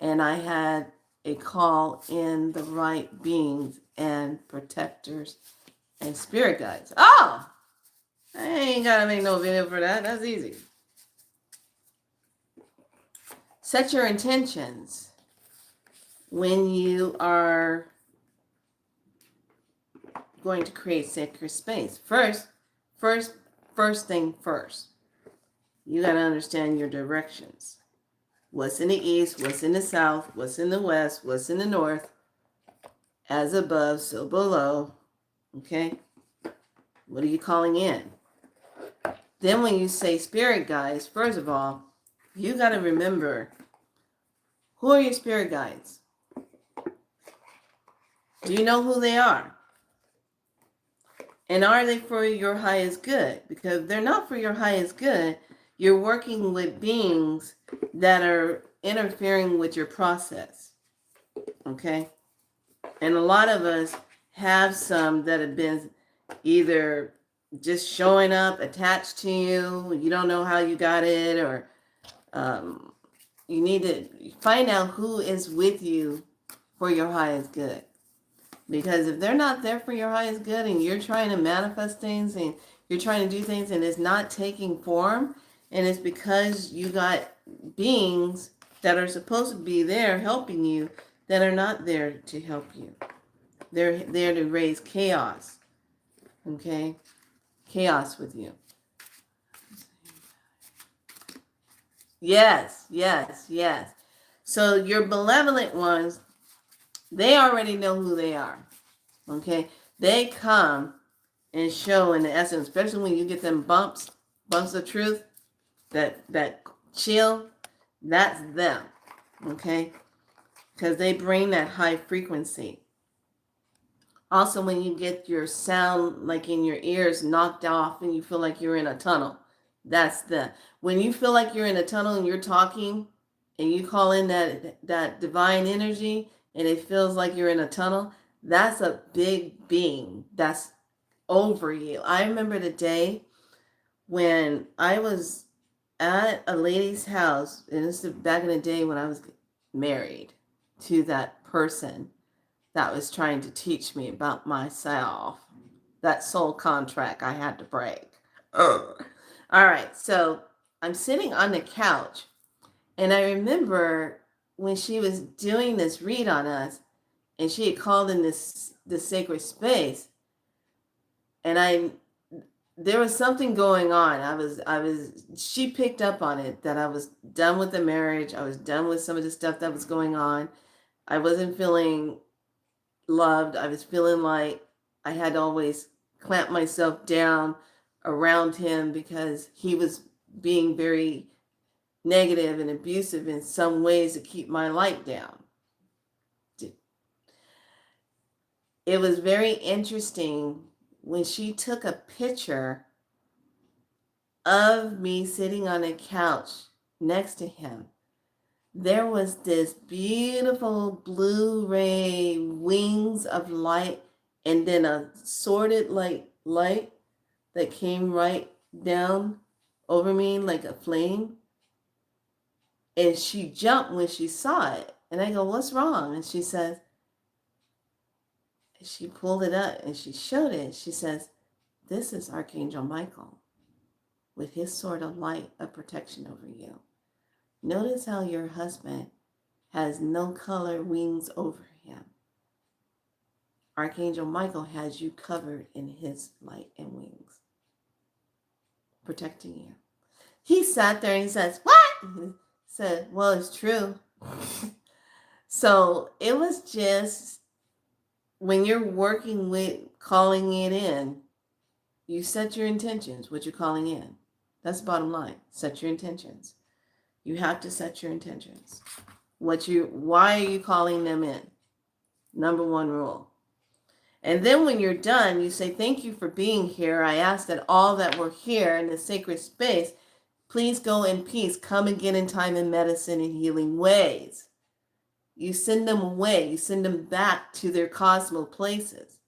And I had a call in the right beings and protectors and spirit guides. Oh, I ain't gotta make no video for that. That's easy. Set your intentions when you are going to create sacred space. First thing first. You got to understand your directions. What's in the east, what's in the south, what's in the west, what's in the north. As above, so below. Okay? What are you calling in? Then when you say spirit guides, first of all, you got to remember, who are your spirit guides? Do you know who they are? And are they for your highest good? Because if they're not for your highest good, you're working with beings that are interfering with your process. Okay? And a lot of us have some that have been either just showing up, attached to you, you don't know how you got it, or you need to find out who is with you for your highest good. Because if they're not there for your highest good and you're trying to manifest things and you're trying to do things and it's not taking form, and it's because you got beings that are supposed to be there helping you that are not there to help you. They're there to raise chaos. Okay? Chaos with you. Yes. So your malevolent ones, they already know who they are. Okay? They come and show in the essence, especially when you get them bumps of truth, that chill, that's them. Okay? Because they bring that high frequency. Also, when you get your sound like in your ears knocked off and you feel like you're in a tunnel, that's them. When you feel like you're in a tunnel and you're talking and you call in that divine energy and it feels like you're in a tunnel, that's a big being that's over you. I remember the day when I was at a lady's house, and this is back in the day when I was married to that person that was trying to teach me about myself. That soul contract I had to break. Ugh. All right, so I'm sitting on the couch, and I remember when she was doing this read on us, and she had called in this sacred space, and there was something going on. She picked up on it that I was done with the marriage. I was done with some of the stuff that was going on. I wasn't feeling loved. I was feeling like I had to always clamp myself down around him because he was being very negative and abusive in some ways to keep my light down. It was very interesting when she took a picture of me sitting on a couch next to him. There was this beautiful blue ray wings of light and then a sorted light that came right down over me like a flame. And she jumped when she saw it. And I go, "What's wrong?" And she says, she pulled it up and she showed it. She says, "This is Archangel Michael with his sword of light of protection over you." Notice how your husband has no color wings over him. Archangel Michael has you covered in his light and wings, protecting you. He sat there and he says, "What?" He said, "Well, it's true." So it was just when you're working with calling it in, you set your intentions, what you're calling in. That's the bottom line. Set your intentions. You have to set your intentions. Why are you calling them in? Number one rule. And then when you're done, you say, "Thank you for being here. I ask that all that were here in the sacred space, please go in peace. Come again in time and medicine and healing ways." You send them away. You send them back to their cosmos places.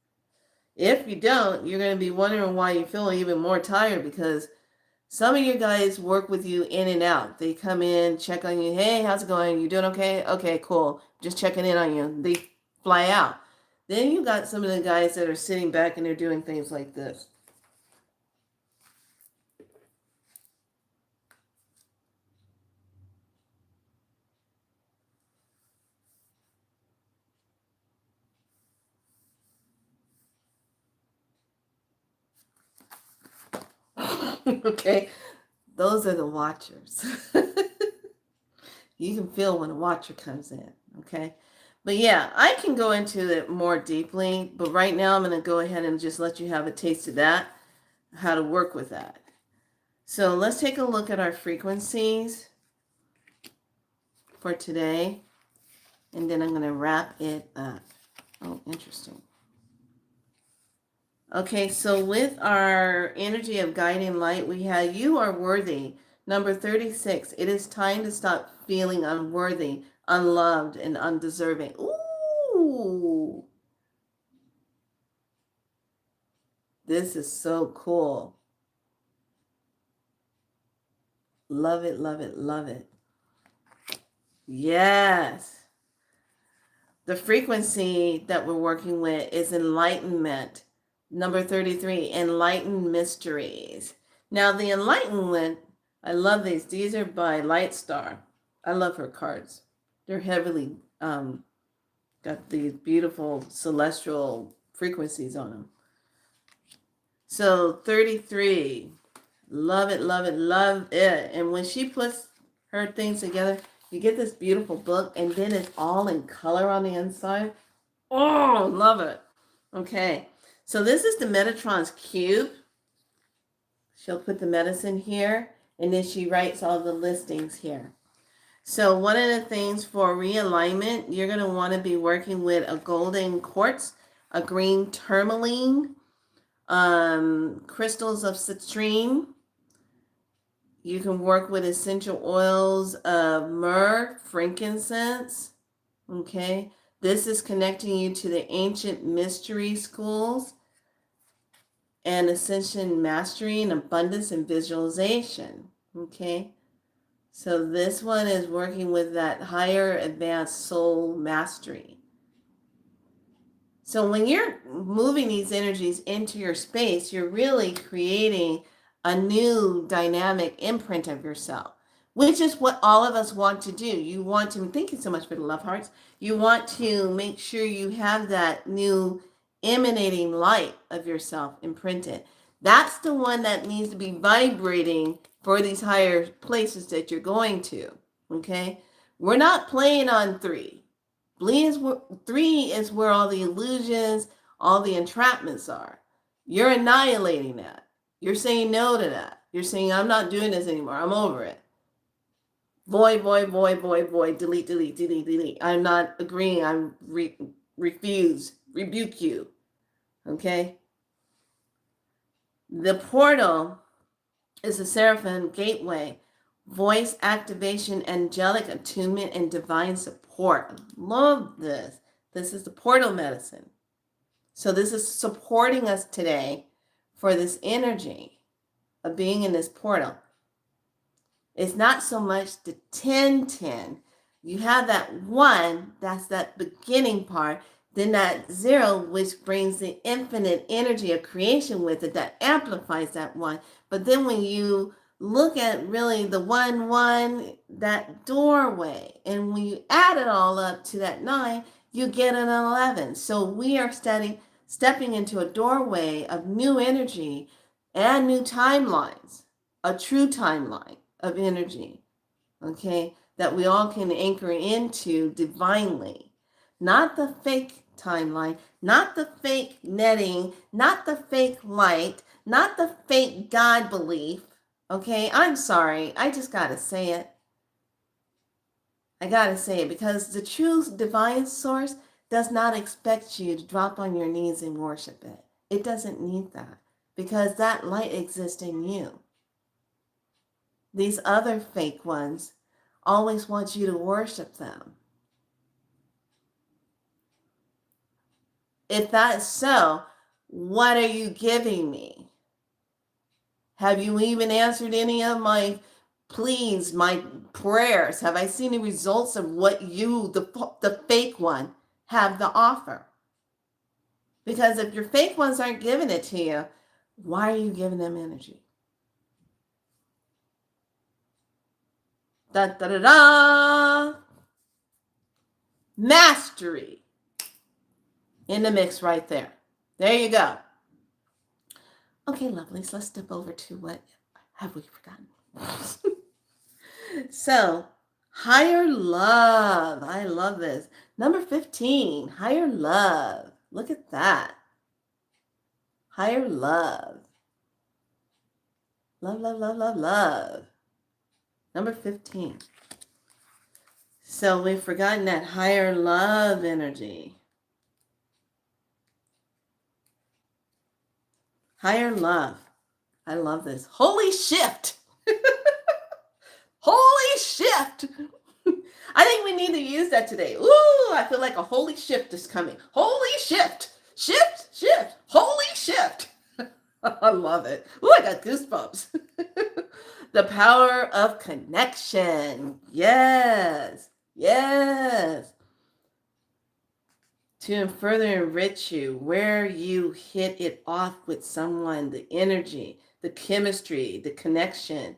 If you don't, you're going to be wondering why you feel even more tired, because some of your guys work with you in and out. They come in, check on you. "Hey, how's it going? You doing okay? Okay, cool. Just checking in on you." They fly out. Then you got some of the guys that are sitting back and they're doing things like this. Okay, those are the watchers. You can feel when a watcher comes in, okay? But yeah, I can go into it more deeply, but right now I'm going to go ahead and just let you have a taste of that, how to work with that. So let's take a look at our frequencies for today, and then I'm going to wrap it up. Oh, interesting. Okay, so with our energy of guiding light, we have "You are worthy." Number 36, it is time to stop feeling unworthy, unloved, and undeserving. Ooh, this is so cool. Love it, love it, love it. Yes. The frequency that we're working with is enlightenment. Number 33, enlightened mysteries. Now, the enlightenment, I love these. These are by Light Star. I love her cards. They're heavily got these beautiful celestial frequencies on them. So 33, love it, love it, love it. And when she puts her things together, you get this beautiful book, and then it's all in color on the inside. Oh, love it. Okay, so this is the Metatron's cube. She'll put the medicine here, and then she writes all the listings here. So one of the things for realignment, you're going to want to be working with a golden quartz, a green tourmaline, crystals of citrine. You can work with essential oils of myrrh, frankincense. Okay, this is connecting you to the ancient mystery schools and ascension mastery and abundance and visualization. Okay, so this one is working with that higher advanced soul mastery. So when you're moving these energies into your space, you're really creating a new dynamic imprint of yourself, which is what all of us want to do. You want to, thank you so much for the love hearts. You want to make sure you have that new emanating light of yourself imprinted. That's the one that needs to be vibrating for these higher places that you're going to. Okay, we're not playing on 3. 3 is where all the illusions, all the entrapments are. You're annihilating that. You're saying no to that. You're saying, "I'm not doing this anymore. I'm over it." Void, void, void, void, void, delete, delete, delete, delete. I'm not agreeing. I refuse, rebuke you. Okay? The portal is a seraphim gateway, voice activation, angelic attunement, and divine support. I love this. This is the portal medicine. So this is supporting us today for this energy of being in this portal. It's not so much the 10-10. You have that 1, that's that beginning part, then that 0, which brings the infinite energy of creation with it, that amplifies that 1. But then when you look at really the 1, that doorway. And when you add it all up to that 9, you get an 11. So we are stepping into a doorway of new energy and new timelines, a true timeline of energy, okay, that we all can anchor into divinely. Not the fake timeline, not the fake netting, not the fake light, not the fake God belief. Okay, I'm sorry. I just got to say it. I got to say it because the true divine source does not expect you to drop on your knees and worship it. It doesn't need that because that light exists in you. These other fake ones always want you to worship them. If that's so, what are you giving me? Have you even answered any of my pleas, my prayers? Have I seen the results of what you, the fake one, have to offer? Because if your fake ones aren't giving it to you, why are you giving them energy? Da da da da! Mastery in the mix right there. There you go. Okay, lovelies, let's step over to what have we forgotten? So, higher love. I love this. Number 15, higher love. Look at that. Higher love. Love, love, love, love, love. Number 15. So, we've forgotten that higher love energy. Higher love. I love this. Holy shift. Holy shift. I think we need to use that today. Ooh, I feel like a holy shift is coming. Holy shift. Shift, shift. Holy shift. I love it. Ooh, I got goosebumps. The power of connection. Yes. Yes. To further enrich you, where you hit it off with someone, the energy, the chemistry, the connection.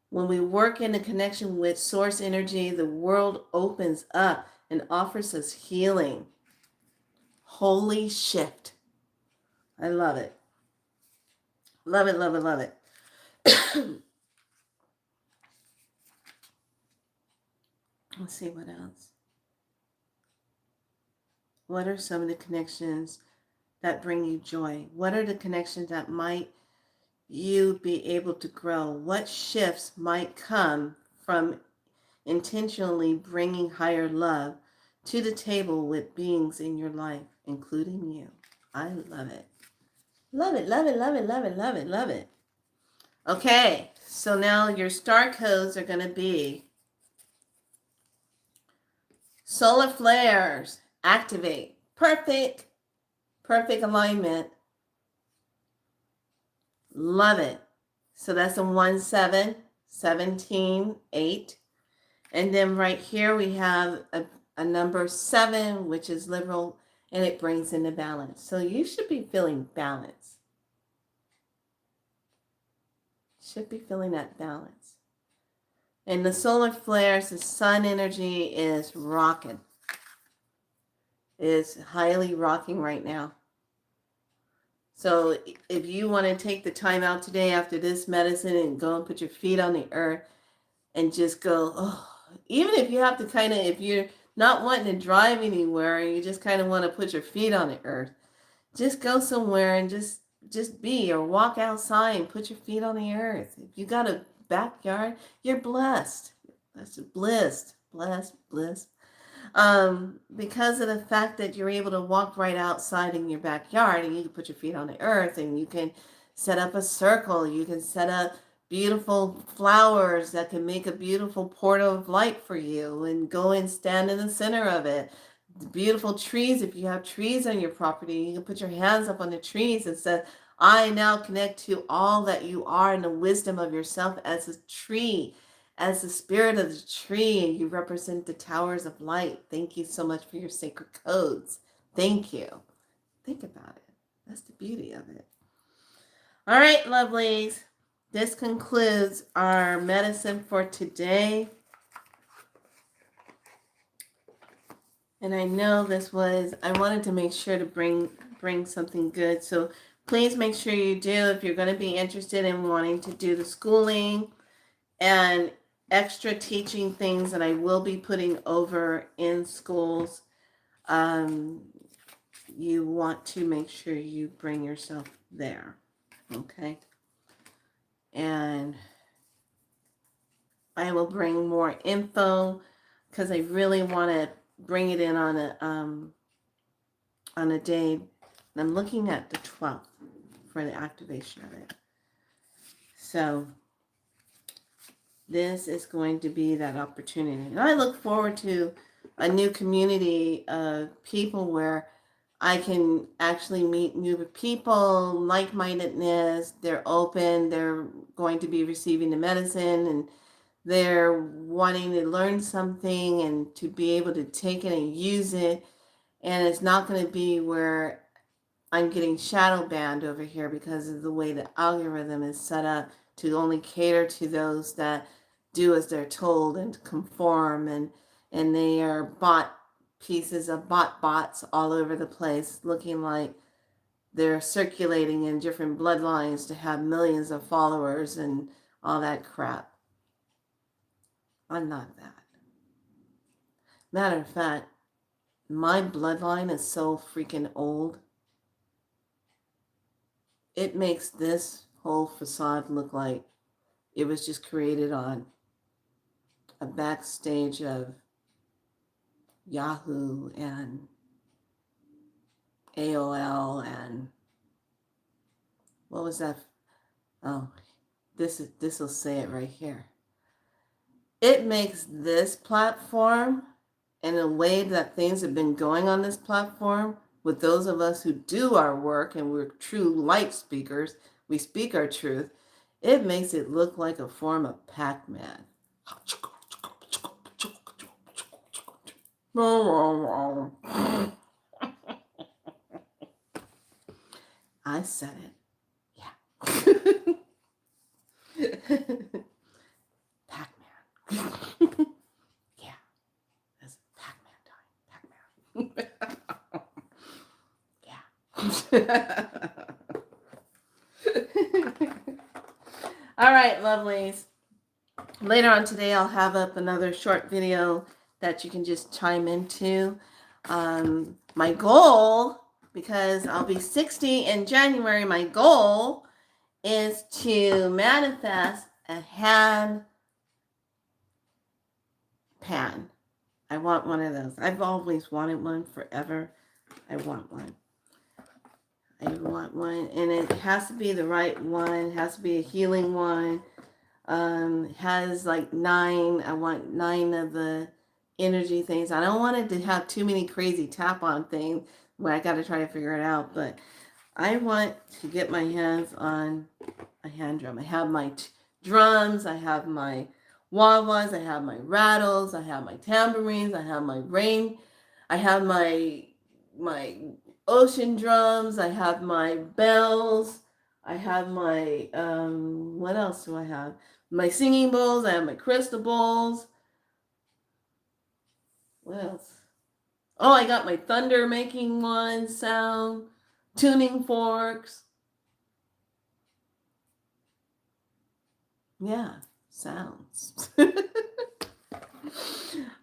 When we work in a connection with source energy, the world opens up and offers us healing. Holy shift. I love it. Love it, love it, love it. Let's see what else. What are some of the connections that bring you joy? What are the connections that might you be able to grow? What shifts might come from intentionally bringing higher love to the table with beings in your life, including you? I love it. Love it, love it, love it, love it, love it, love it. Okay, so now your star codes are going to be solar flares, activate, perfect alignment. Love it. So that's a 1, 7, 17, 8. And then right here we have a number 7, which is liberal, and it brings in the balance. So you should be feeling balance. Should be feeling that balance. And the solar flares, the sun energy is rocking. Is highly rocking right now. So if you want to take the time out today after this medicine and go and put your feet on the earth and just go, oh, even if you have to kind of, if you're not wanting to drive anywhere and you just kind of want to put your feet on the earth, just go somewhere and just be, or walk outside and put your feet on the earth. If you got a backyard, you're blessed. That's blessed, bliss. Because of the fact that you're able to walk right outside in your backyard and you can put your feet on the earth and you can set up a circle, you can set up beautiful flowers that can make a beautiful portal of light for you and go and stand in the center of it. The beautiful trees, if you have trees on your property, you can put your hands up on the trees and say, I now connect to all that you are in the wisdom of yourself as a tree, as the spirit of the tree, and you represent the towers of light. Thank you so much for your sacred codes. Thank you. Think about it. That's the beauty of it. All right, lovelies. this concludes our medicine for today. And I know I wanted to make sure to bring something good. So please make sure you do if you're going to be interested in wanting to do the schooling and extra teaching things that I will be putting over in schools. You want to make sure you bring yourself there. Okay. And I will bring more info because I really want to bring it in on a day. I'm looking at the 12th for the activation of it. So this is going to be that opportunity. And I look forward to a new community of people where I can actually meet new people, like-mindedness. They're open. They're going to be receiving the medicine and they're wanting to learn something and to be able to take it and use it. And it's not going to be where I'm getting shadow banned over here because of the way the algorithm is set up to only cater to those that do as they're told and conform. And they are bot pieces of bots all over the place looking like they're circulating in different bloodlines to have millions of followers and all that crap. I'm not that. Matter of fact, my bloodline is so freaking old. It makes this whole facade look like it was just created on a backstage of Yahoo and AOL and what was that? Oh, this will say it right here. It makes this platform, and the way that things have been going on this platform, with those of us who do our work and we're true light speakers, we speak our truth, it makes it look like a form of Pac-Man. I said it. Yeah. Pac-Man. Yeah. That's Pac-Man time. Pac-Man. Yeah. All right, lovelies. Later on today, I'll have up another short video that you can just chime into. My goal, because I'll be 60 in January, my goal is to manifest a hand pan. I want one of those. I've always wanted one forever. I want one. And it has to be the right one. It has to be a healing one. Has like 9. I want 9 of the energy things. I don't want it to have too many crazy tap on things where I got to try to figure it out. But I want to get my hands on a hand drum. I have my drums. I have my wah-wahs. I have my rattles. I have my tambourines. I have my rain. I have my ocean drums. I have my bells. I have my, what else do I have? My singing bowls. I have my crystal bowls. What else? Oh, I got my thunder making one sound. Tuning forks. Yeah, sounds.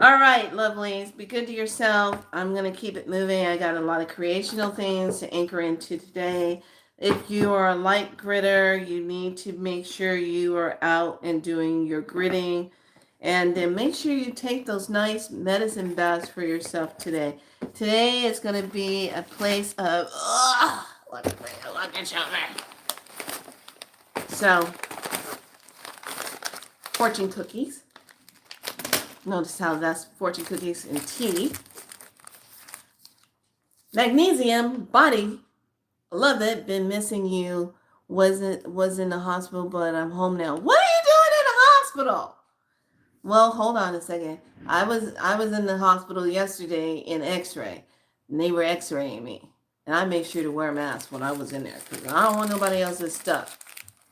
All right, lovelies, be good to yourself. I'm going to keep it moving. I got a lot of creational things to anchor into today. If you are a light gritter, you need to make sure you are out and doing your gritting. And then make sure you take those nice medicine baths for yourself today. Today is going to be a place of, look at you. So, fortune cookies. Notice how that's fortune cookies and tea. Magnesium, body. Love it. Been missing you. Was in the hospital, but I'm home now. What are you doing in the hospital? Well, hold on a second. I was in the hospital yesterday in X-ray, and they were X-raying me, and I made sure to wear a mask when I was in there because I don't want nobody else's stuff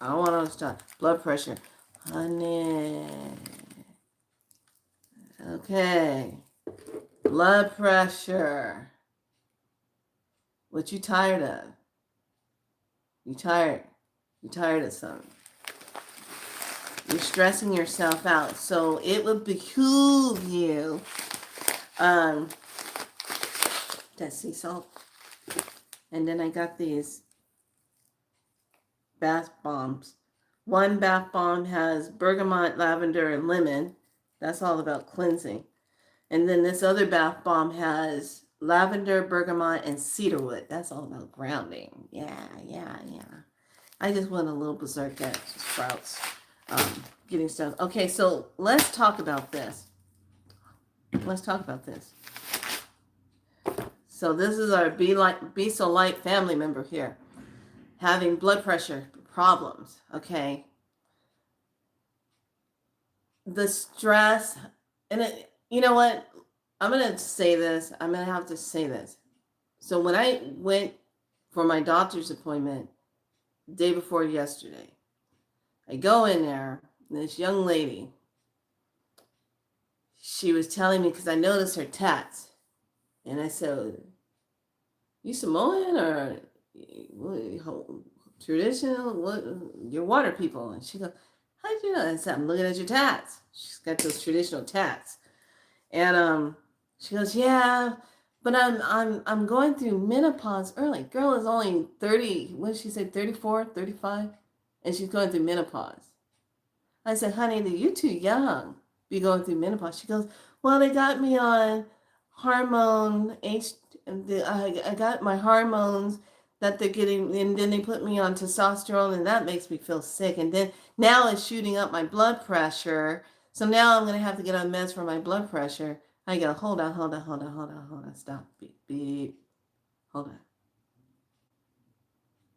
I don't want to stop. Blood pressure. Honey. Okay. Blood pressure. What you tired of? You tired. You tired of something. You're stressing yourself out. So it would behoove you. That sea salt. And then I got these bath bombs. One bath bomb has bergamot, lavender, and lemon. That's all about cleansing. And then this other bath bomb has lavender, bergamot, and cedarwood. That's all about grounding. Yeah. I just went a little berserk at Sprouts, getting stuff. Okay, so let's talk about this. So this is our Be So Light family member here, having blood pressure problems. Okay, the stress, and you know what? I'm gonna say this. I'm gonna have to say this. So when I went for my doctor's appointment day before yesterday, I go in there, and this young lady, she was telling me, because I noticed her tats, and I said, "You Samoan or traditional? What? You're water people?" And she goes, "How'd you know?" I said, "I'm looking at your tats." She's got those traditional tats, and she goes, "Yeah, but I'm going through menopause early." Girl is only 30. What did she say? 34, 35, and she's going through menopause. I said, "Honey, you're too young to be going through menopause." She goes, "Well, they got me on hormone I got my hormones that they're getting, and then they put me on testosterone, and that makes me feel sick. And then now it's shooting up my blood pressure. So now I'm gonna have to get on meds for my blood pressure." I go, hold on, stop, beep, hold on.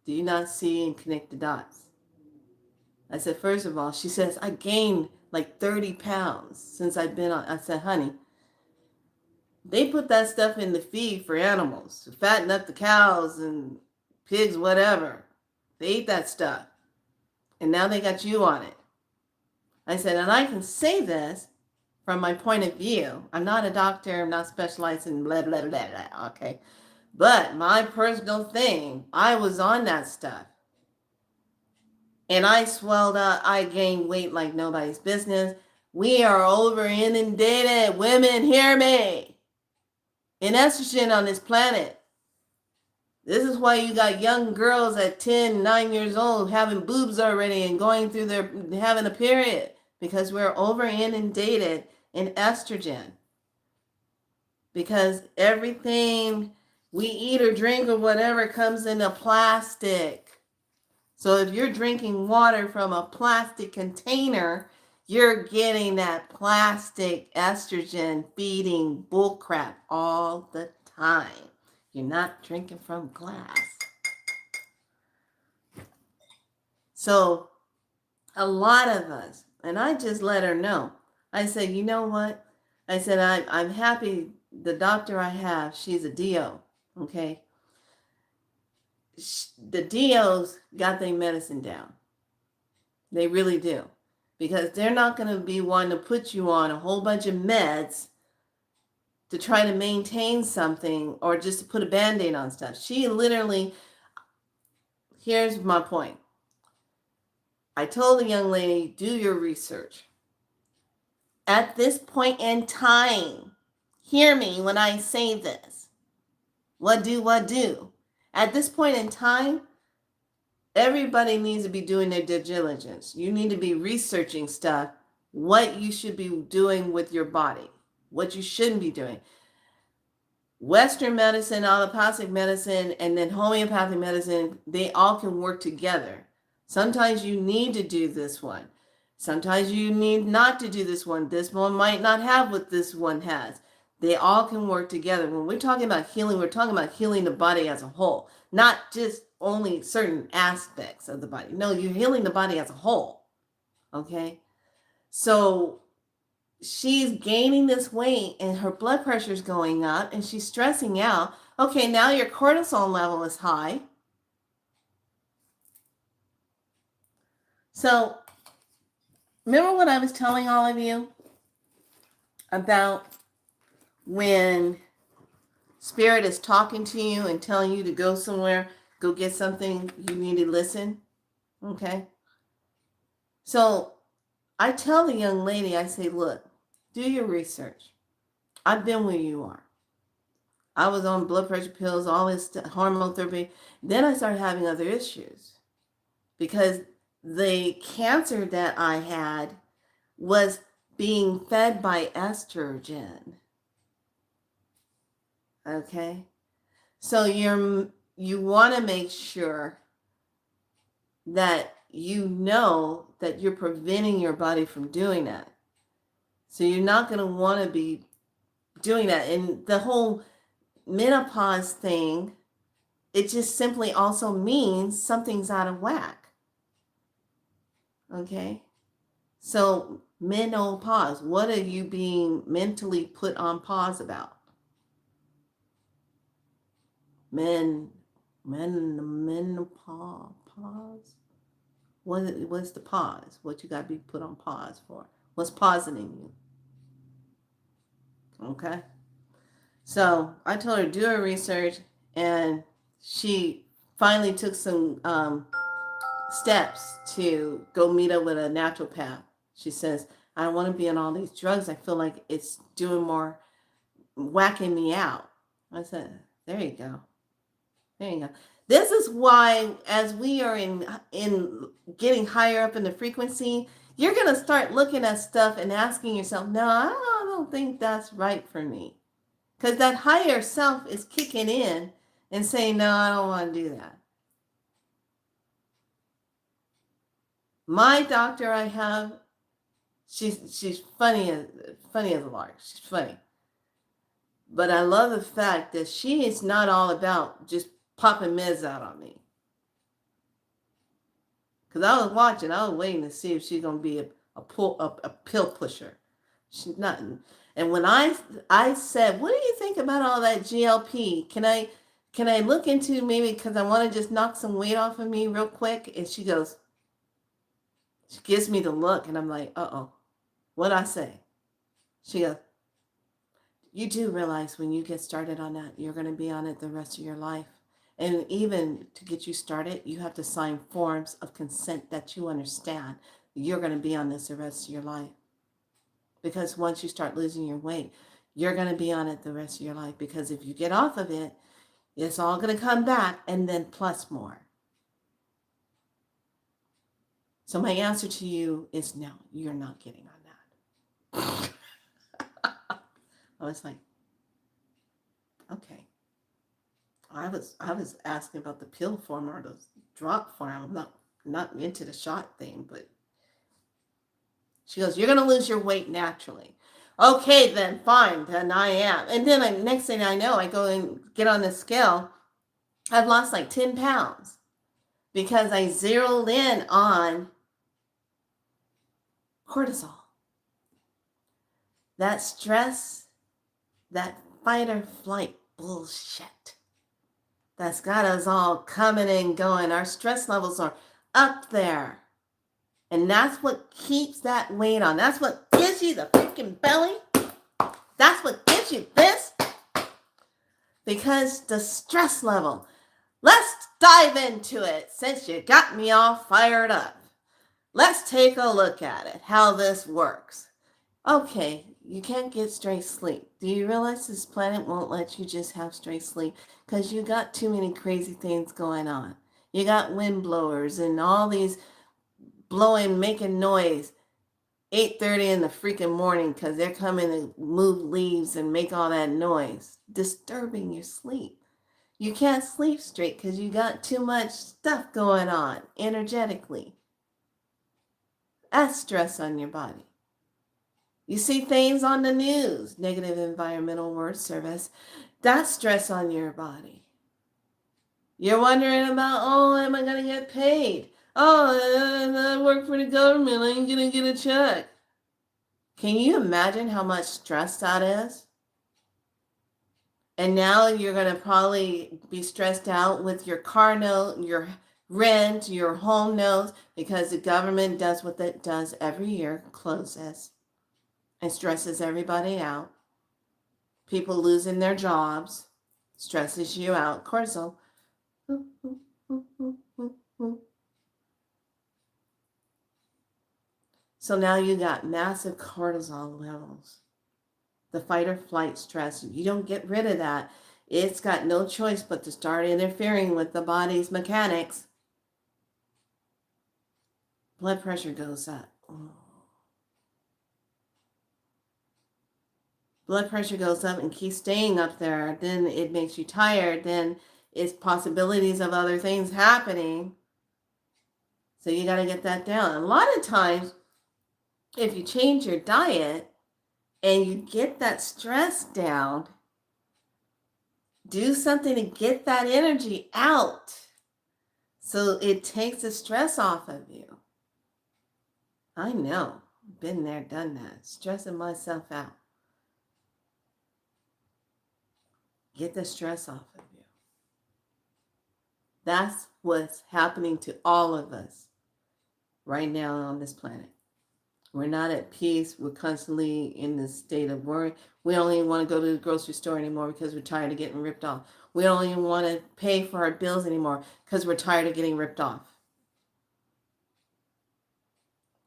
Do you not see and connect the dots? I said, first of all, she says, "I gained like 30 pounds since I've been on." I said, "Honey, they put that stuff in the feed for animals to fatten up the cows and pigs, whatever. They eat that stuff. And now they got you on it." I said, and I can say this from my point of view. I'm not a doctor. I'm not specialized in blah, blah, blah, blah. Okay. But my personal thing, I was on that stuff. And I swelled up. I gained weight like nobody's business. We are over inundated. Women, hear me. In estrogen on this planet. This is why you got young girls at 10, 9 years old having boobs already and going through having a period, because we're over inundated in estrogen. Because everything we eat or drink or whatever comes in a plastic. So if you're drinking water from a plastic container, you're getting that plastic estrogen feeding bullcrap all the time. You're not drinking from glass. So a lot of us, and I just let her know. I said, "You know what?" I said, I'm happy the doctor I have, she's a DO, okay? The DOs got their medicine down. They really do. Because they're not going to be wanting to put you on a whole bunch of meds to try to maintain something or just to put a Band-Aid on stuff. She literally, here's my point. I told the young lady, do your research. At this point in time, hear me when I say this. What do? At this point in time, everybody needs to be doing their due diligence. You need to be researching stuff, what you should be doing with your body, what you shouldn't be doing. Western medicine, allopathic medicine, and then homeopathic medicine, they all can work together. Sometimes you need to do this one. Sometimes you need not to do this one. This one might not have what this one has. They all can work together. When we're talking about healing, we're talking about healing the body as a whole, not just only certain aspects of the body. No, you're healing the body as a whole. Okay? So she's gaining this weight and her blood pressure is going up and she's stressing out. Okay, now your cortisol level is high. So, remember what I was telling all of you about when Spirit is talking to you and telling you to go somewhere, go get something, you need to listen? Okay. So, I tell the young lady, I say, look, do your research. I've been where you are. I was on blood pressure pills, all this hormone therapy. Then I started having other issues because the cancer that I had was being fed by estrogen. Okay? So you want to make sure that you know that you're preventing your body from doing that. So you're not going to want to be doing that. And the whole menopause thing, it just simply also means something's out of whack. Okay? So menopause, what are you being mentally put on pause about? Menopause. What's the pause? What you got to be put on pause for? What's pausing you? Okay. So I told her do her research, and she finally took some steps to go meet up with a naturopath. She says, I don't want to be on all these drugs. I feel like it's doing more, whacking me out. I said, there you go. There you go. This is why, as we are in getting higher up in the frequency, you're gonna start looking at stuff and asking yourself, no, I don't think that's right for me. Because that higher self is kicking in and saying, no, I don't want to do that. My doctor I have, she's funny as a lark. She's funny. But I love the fact that she is not all about just popping meds out on me. Because I was watching, I was waiting to see if she's going to be a pill pusher. She's not. And when I said, what do you think about all that GLP? Can I look into, maybe because I want to just knock some weight off of me real quick? And she goes, she gives me the look, and I'm like, uh-oh, what'd I say? She goes, you do realize when you get started on that, you're going to be on it the rest of your life. And even to get you started, you have to sign forms of consent that you understand you're going to be on this the rest of your life. Because once you start losing your weight, you're going to be on it the rest of your life. Because if you get off of it, it's all going to come back, and then plus more. So my answer to you is no, you're not getting on that. I was like, okay. I was asking about the pill form or the drop form. I'm not into the shot thing, but she goes, you're gonna lose your weight naturally. Okay, then fine, then I am. And then next thing I know, I go and get on the scale. I've lost like 10 pounds because I zeroed in on cortisol. That stress, that fight or flight bullshit that's got us all coming and going. Our stress levels are up there. And that's what keeps that weight on. That's what gives you the freaking belly. That's what gives you this. Because the stress level. Let's dive into it since you got me all fired up. Let's take a look at it, how this works. Okay, you can't get straight sleep. Do you realize this planet won't let you just have straight sleep? Because you got too many crazy things going on. You got wind blowers and all these blowing, making noise 8:30 in the freaking morning because they're coming to move leaves and make all that noise, disturbing your sleep. You can't sleep straight because you got too much stuff going on energetically. That's stress on your body. You see things on the news, negative environmental word service, that's stress on your body. You're wondering about, oh, am I going to get paid? Oh, I work for the government, I ain't going to get a check. Can you imagine how much stress that is? And now you're going to probably be stressed out with your car note, your rent, your home notes, because the government does what it does every year, closes and stresses everybody out. People losing their jobs stresses you out. Cortisol. So now you got massive cortisol levels. The fight or flight stress. You don't get rid of that. It's got no choice but to start interfering with the body's mechanics. Blood pressure goes up. Blood pressure goes up and keeps staying up there. Then it makes you tired. Then it's possibilities of other things happening. So you got to get that down. A lot of times, if you change your diet and you get that stress down, do something to get that energy out so it takes the stress off of you. I know. Been there, done that. Stressing myself out. Get the stress off of you. That's what's happening to all of us right now on this planet. We're not at peace. We're constantly in this state of worry. We don't even want to go to the grocery store anymore because we're tired of getting ripped off. We don't even want to pay for our bills anymore because we're tired of getting ripped off.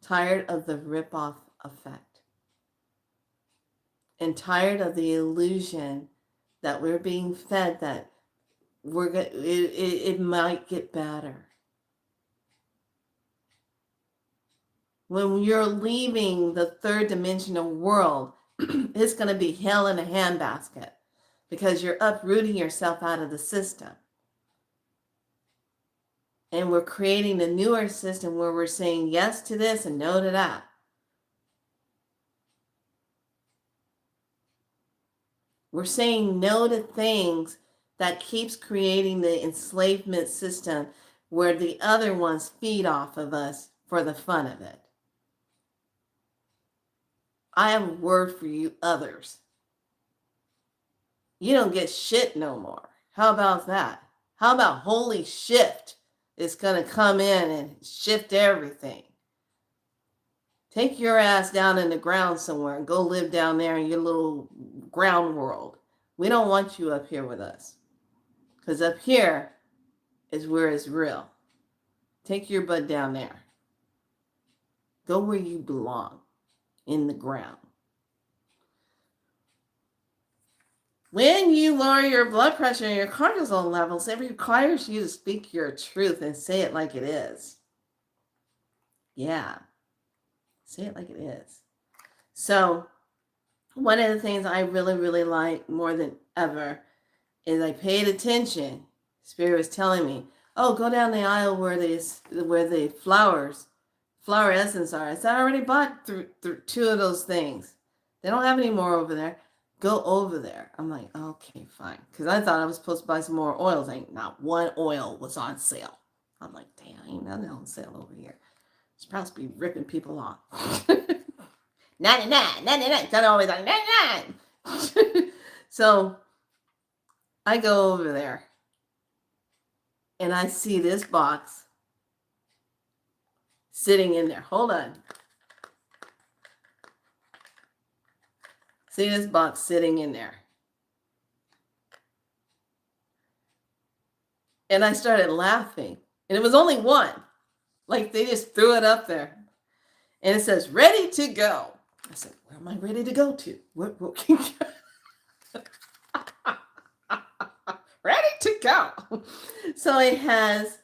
Tired of the rip-off effect. And tired of the illusion that we're being fed that it might get better. When you're leaving the third dimensional world, it's going to be hell in a handbasket because you're uprooting yourself out of the system. And we're creating a newer system where we're saying yes to this and no to that. We're saying no to things that keeps creating the enslavement system where the other ones feed off of us for the fun of it. I have a word for you others. You don't get shit no more. How about that? How about holy shift is going to come in and shift everything? Take your ass down in the ground somewhere and go live down there in your little ground world. We don't want you up here with us. Because up here is where it's real. Take your butt down there. Go where you belong, in the ground. When you lower your blood pressure and your cortisol levels, it requires you to speak your truth and say it like it is. Yeah. Say it like it is. So, one of the things I really, really like more than ever is I paid attention. Spirit was telling me, oh, go down the aisle where the flower essence are. I said, I already bought two of those things. They don't have any more over there. Go over there. I'm like, okay, fine. Because I thought I was supposed to buy some more oils. Not one oil was on sale. I'm like, damn, ain't nothing on sale over here. It's supposed to be ripping people off. 99, 99. It's always like 99. So I go over there and I see this box sitting in there. Hold on. See this box sitting in there. And I started laughing. And it was only one. Like they just threw it up there. And it says, ready to go. I said, where am I ready to go to? What ready to go. So it has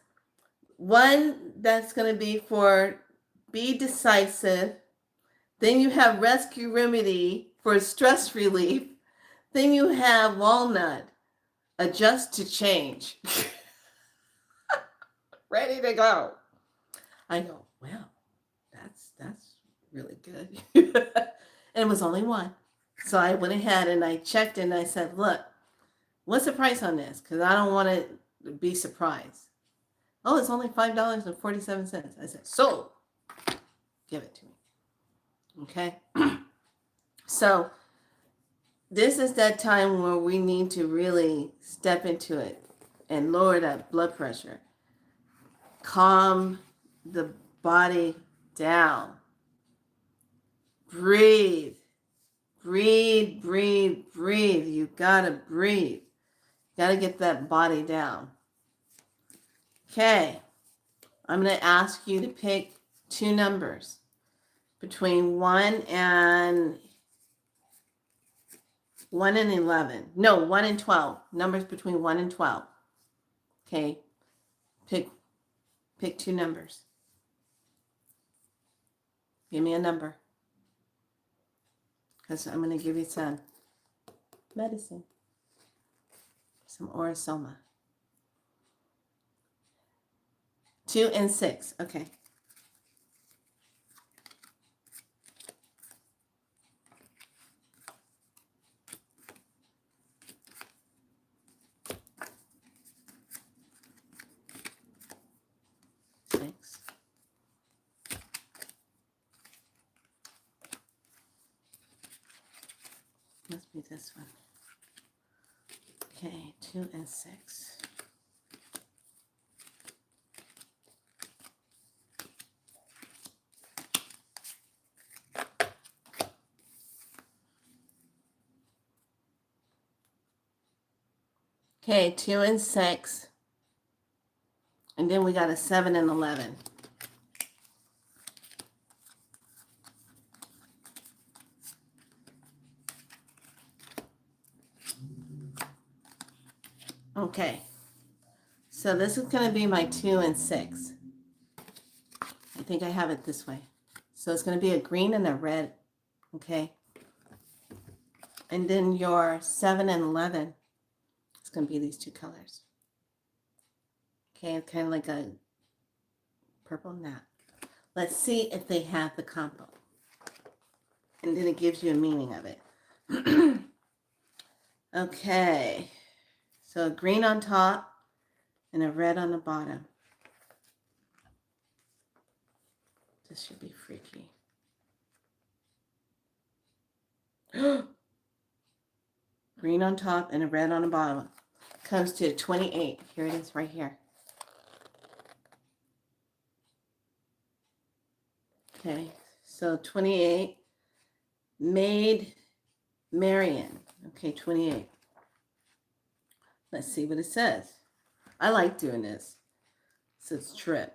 one that's going to be for be decisive. Then you have rescue remedy for stress relief. Then you have walnut, adjust to change. Ready to go. I go, well, that's really good. And it was only one. So I went ahead and I checked and I said, look, what's the price on this? Because I don't want to be surprised. Oh, it's only $5.47. I said, so give it to me. Okay. So this is that time where we need to really step into it and lower that blood pressure. Calm the body down. Breathe. Breathe, breathe, breathe. You gotta breathe. Gotta get that body down. Okay. I'm going to ask you to pick two numbers between 1 and 11. No, 1 and 12. Numbers between 1 and 12. Okay. Pick two numbers. Give me a number. Because I'm going to give you some medicine. Some Orasoma. 2 and 6. Okay. Must be this one. Okay, 2 and 6. Okay, 2 and 6. And then we got a 7 and 11. Okay, so this is going to be my 2 and 6. I think I have it this way. So it's going to be a green and a red, okay? And then your 7 and 11, it's going to be these two colors. Okay, it's kind of like a purple knot. Let's see if they have the combo. And then it gives you a meaning of it. Okay, so a green on top and a red on the bottom. This should be freaky. Green on top and a red on the bottom. Comes to 28. Here it is right here. Okay, so 28. Maid Marian. Okay, 28. Let's see what it says. I like doing this. It says trip.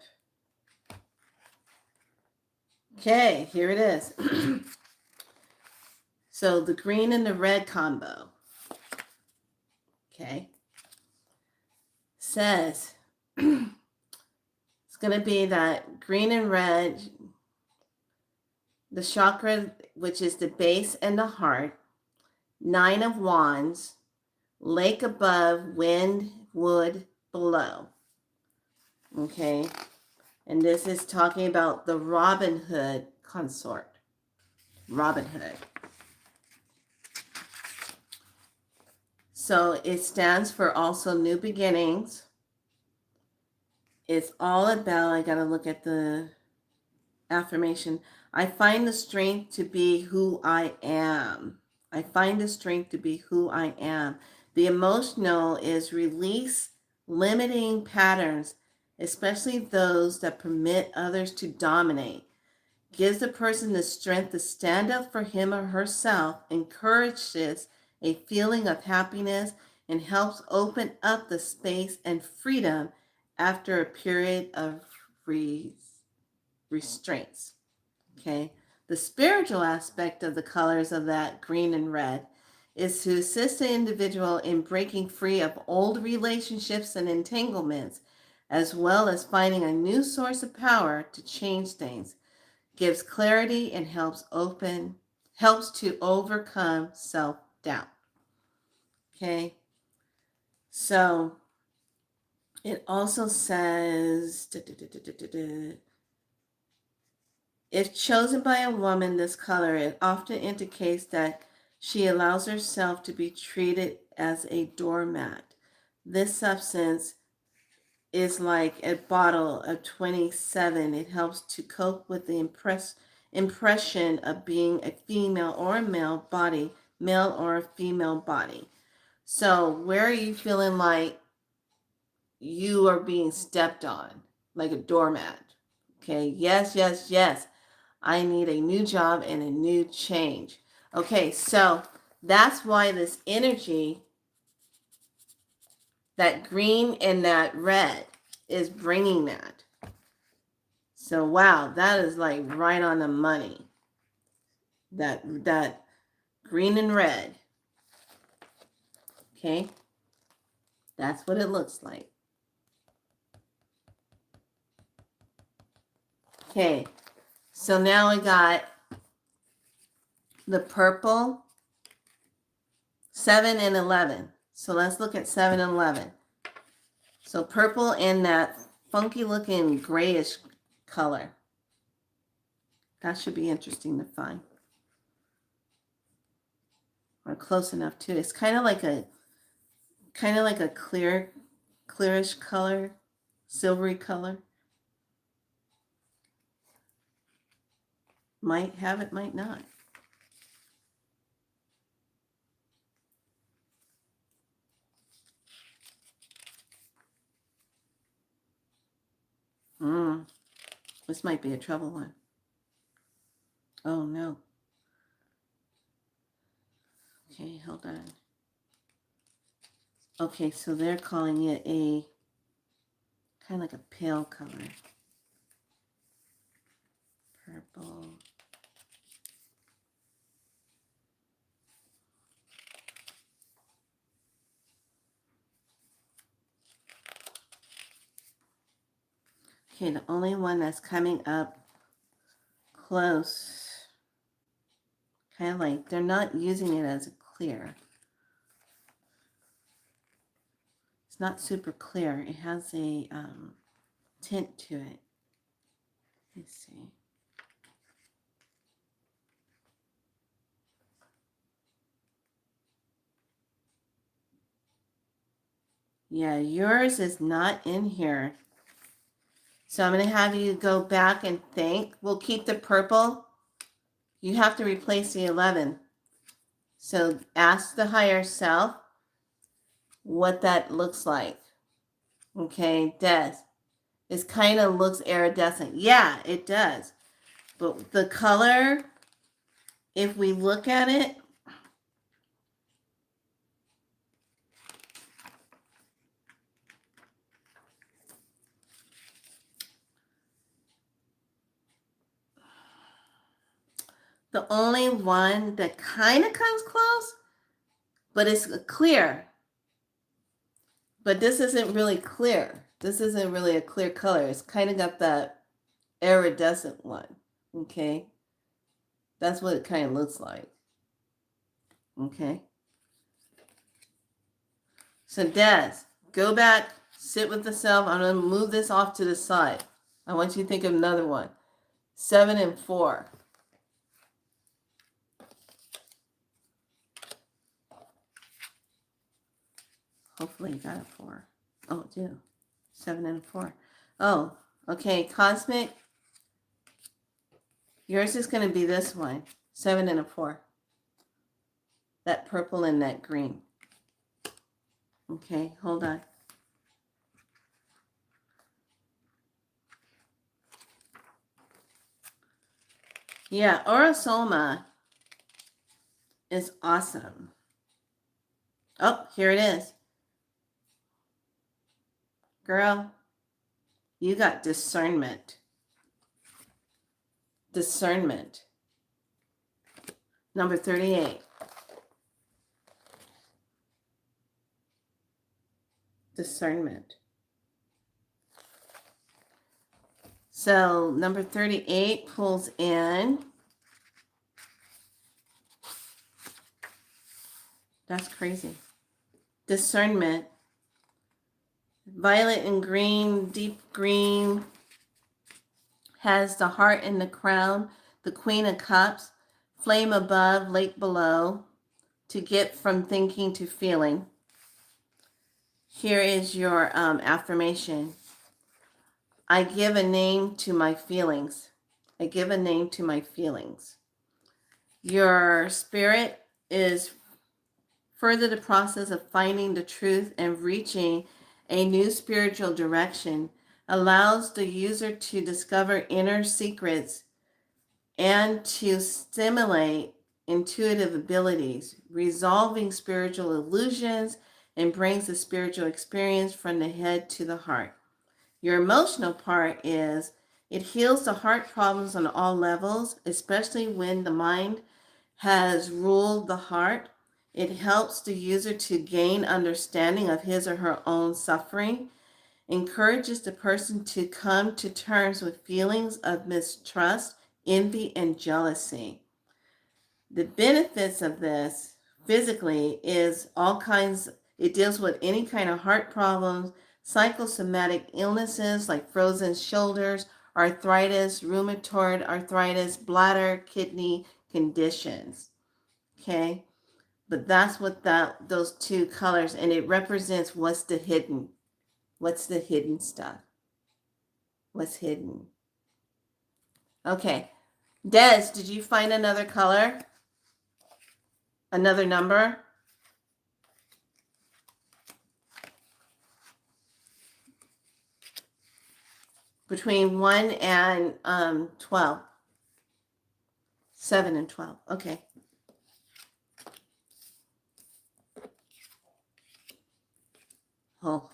Okay, here it is. So the green and the red combo. Okay. Says it's going to be that green and red, the chakra, which is the base and the heart, 9 of Wands, lake above, wind, wood below. Okay. And this is talking about the Robin Hood consort. Robin Hood. So it stands for also new beginnings. It's all about, I got to look at the affirmation. I find the strength to be who I am. I find the strength to be who I am. The emotional is release limiting patterns, especially those that permit others to dominate. Gives the person the strength to stand up for him or herself, encourages a feeling of happiness, and helps open up the space and freedom after a period of restraints. Okay. The spiritual aspect of the colors of that green and red is to assist the individual in breaking free of old relationships and entanglements, as well as finding a new source of power to change things. Gives clarity and helps to overcome self-doubt. Okay. So it also says, if chosen by a woman this color, it often indicates that she allows herself to be treated as a doormat. This substance is like a bottle of 27. It helps to cope with the impression of being a female or a male body, male or a female body. So where are you feeling like you are being stepped on? like a doormat. Okay, yes, yes, yes. I need a new job and a new change. Okay, so that's why this energy, that green and that red, is bringing that. So wow, that is like right on the money. That green and red. Okay, that's what it looks like. Okay, so now we got the purple, 7 and 11. So let's look at 7 and 11. So purple and that funky looking grayish color. That should be interesting to find. Or close enough too. It's kind of like a clearish color, silvery color. Might have it, might not. This might be a trouble one. Oh no. Okay, hold on. Okay, so they're calling it a kind of like a pale color. Purple. Okay, the only one that's coming up close, kind of like they're not using it as a clear. It's not super clear. It has a tint to it. Let's see. Yeah, yours is not in here. So I'm going to have you go back and think. We'll keep the purple. You have to replace the 11. So ask the higher self what that looks like. Okay, Des. It kind of looks iridescent. Yeah, it does. But the color, if we look at it, the only one that kind of comes close, but it's clear. But this isn't really clear. This isn't really a clear color. It's kind of got that iridescent one. Okay? That's what it kind of looks like. Okay? So Des, go back, sit with the self. I'm going to move this off to the side. I want you to think of another one. 7 and 4. Hopefully you got a 4. Oh, I do. 7 and 4. Oh, okay. Cosmic. Yours is going to be this one. 7 and a 4. That purple and that green. Okay, hold on. Yeah, Orosoma is awesome. Oh, here it is. Girl, you got discernment. Discernment. Number 38. Discernment. So number 38 pulls in. That's crazy. Discernment. Violet and green, deep green, has the heart and the crown, the Queen of Cups, flame above, lake below, to get from thinking to feeling. Here is your affirmation. I give a name to my feelings. I give a name to my feelings. Your spirit is further the process of finding the truth and reaching a new spiritual direction allows the user to discover inner secrets and to stimulate intuitive abilities, resolving spiritual illusions, and brings the spiritual experience from the head to the heart. Your emotional part is it heals the heart problems on all levels, especially when the mind has ruled the heart. It helps the user to gain understanding of his or her own suffering, encourages the person to come to terms with feelings of mistrust, envy, and jealousy. The benefits of this physically is all kinds, it deals with any kind of heart problems, psychosomatic illnesses like frozen shoulders, arthritis, rheumatoid arthritis, bladder, kidney conditions. Okay? But that's what those two colors, and it represents what's the hidden stuff. What's hidden? Okay. Des, did you find another color? Another number? Between 1 and 12. 7 and 12. Okay. Oh.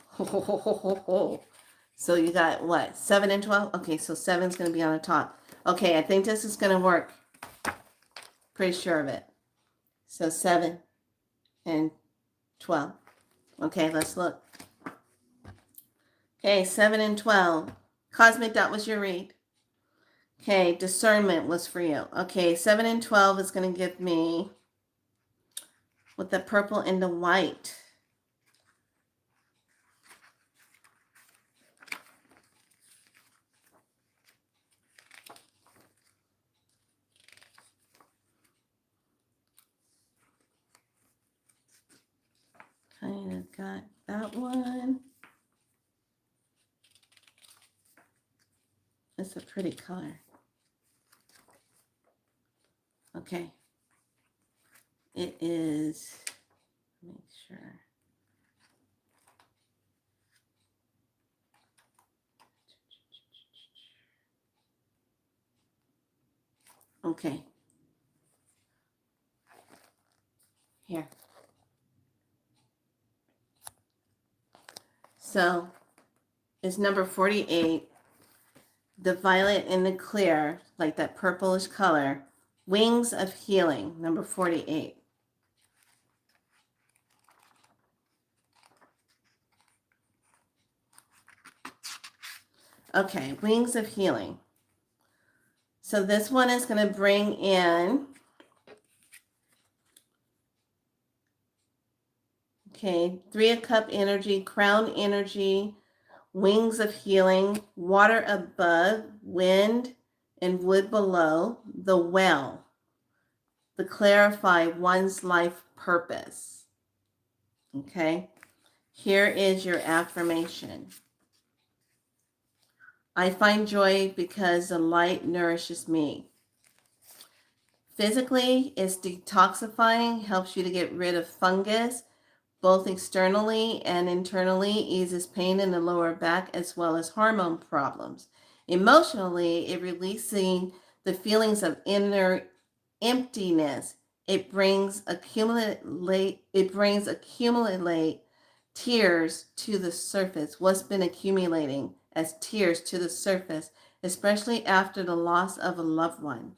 So you got what? 7 and 12? Okay, so 7's going to be on the top. Okay, I think this is going to work. Pretty sure of it. So 7 and 12. Okay, let's look. Okay, 7 and 12. Cosmic, that was your read. Okay, discernment was for you. Okay, 7 and 12 is going to give me with the purple and the white. Kind of got that one. It's a pretty color. Okay. It is, make sure. Okay. Here. So it's number 48. The violet and the clear, like that purplish color. Wings of Healing, number 48. Okay, Wings of Healing. So this one is going to bring in, okay, 3 of Cup energy, Crown energy, Wings of Healing, water above, wind and wood below, the well, to clarify one's life purpose. Okay, here is your affirmation. I find joy because the light nourishes me. Physically, it's detoxifying, helps you to get rid of fungus, both externally and internally, eases pain in the lower back as well as hormone problems. Emotionally, it releasing the feelings of inner emptiness. It brings accumulate tears to the surface. What's been accumulating as tears to the surface, especially after the loss of a loved one.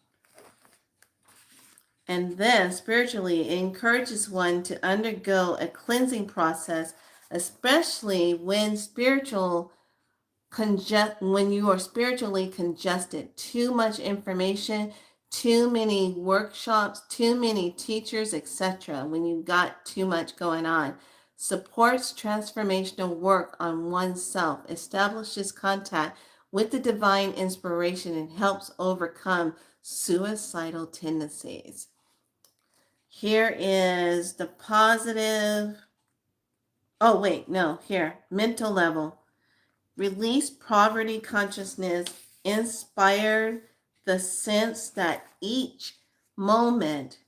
And then spiritually, it encourages one to undergo a cleansing process, especially when when you are spiritually congested. Too much information, too many workshops, too many teachers, etc. When you've got too much going on. Supports transformational work on oneself, establishes contact with the divine inspiration, and helps overcome suicidal tendencies. Here is the positive. Oh, wait, no, here. Mental level. Release poverty consciousness, inspired the sense that each moment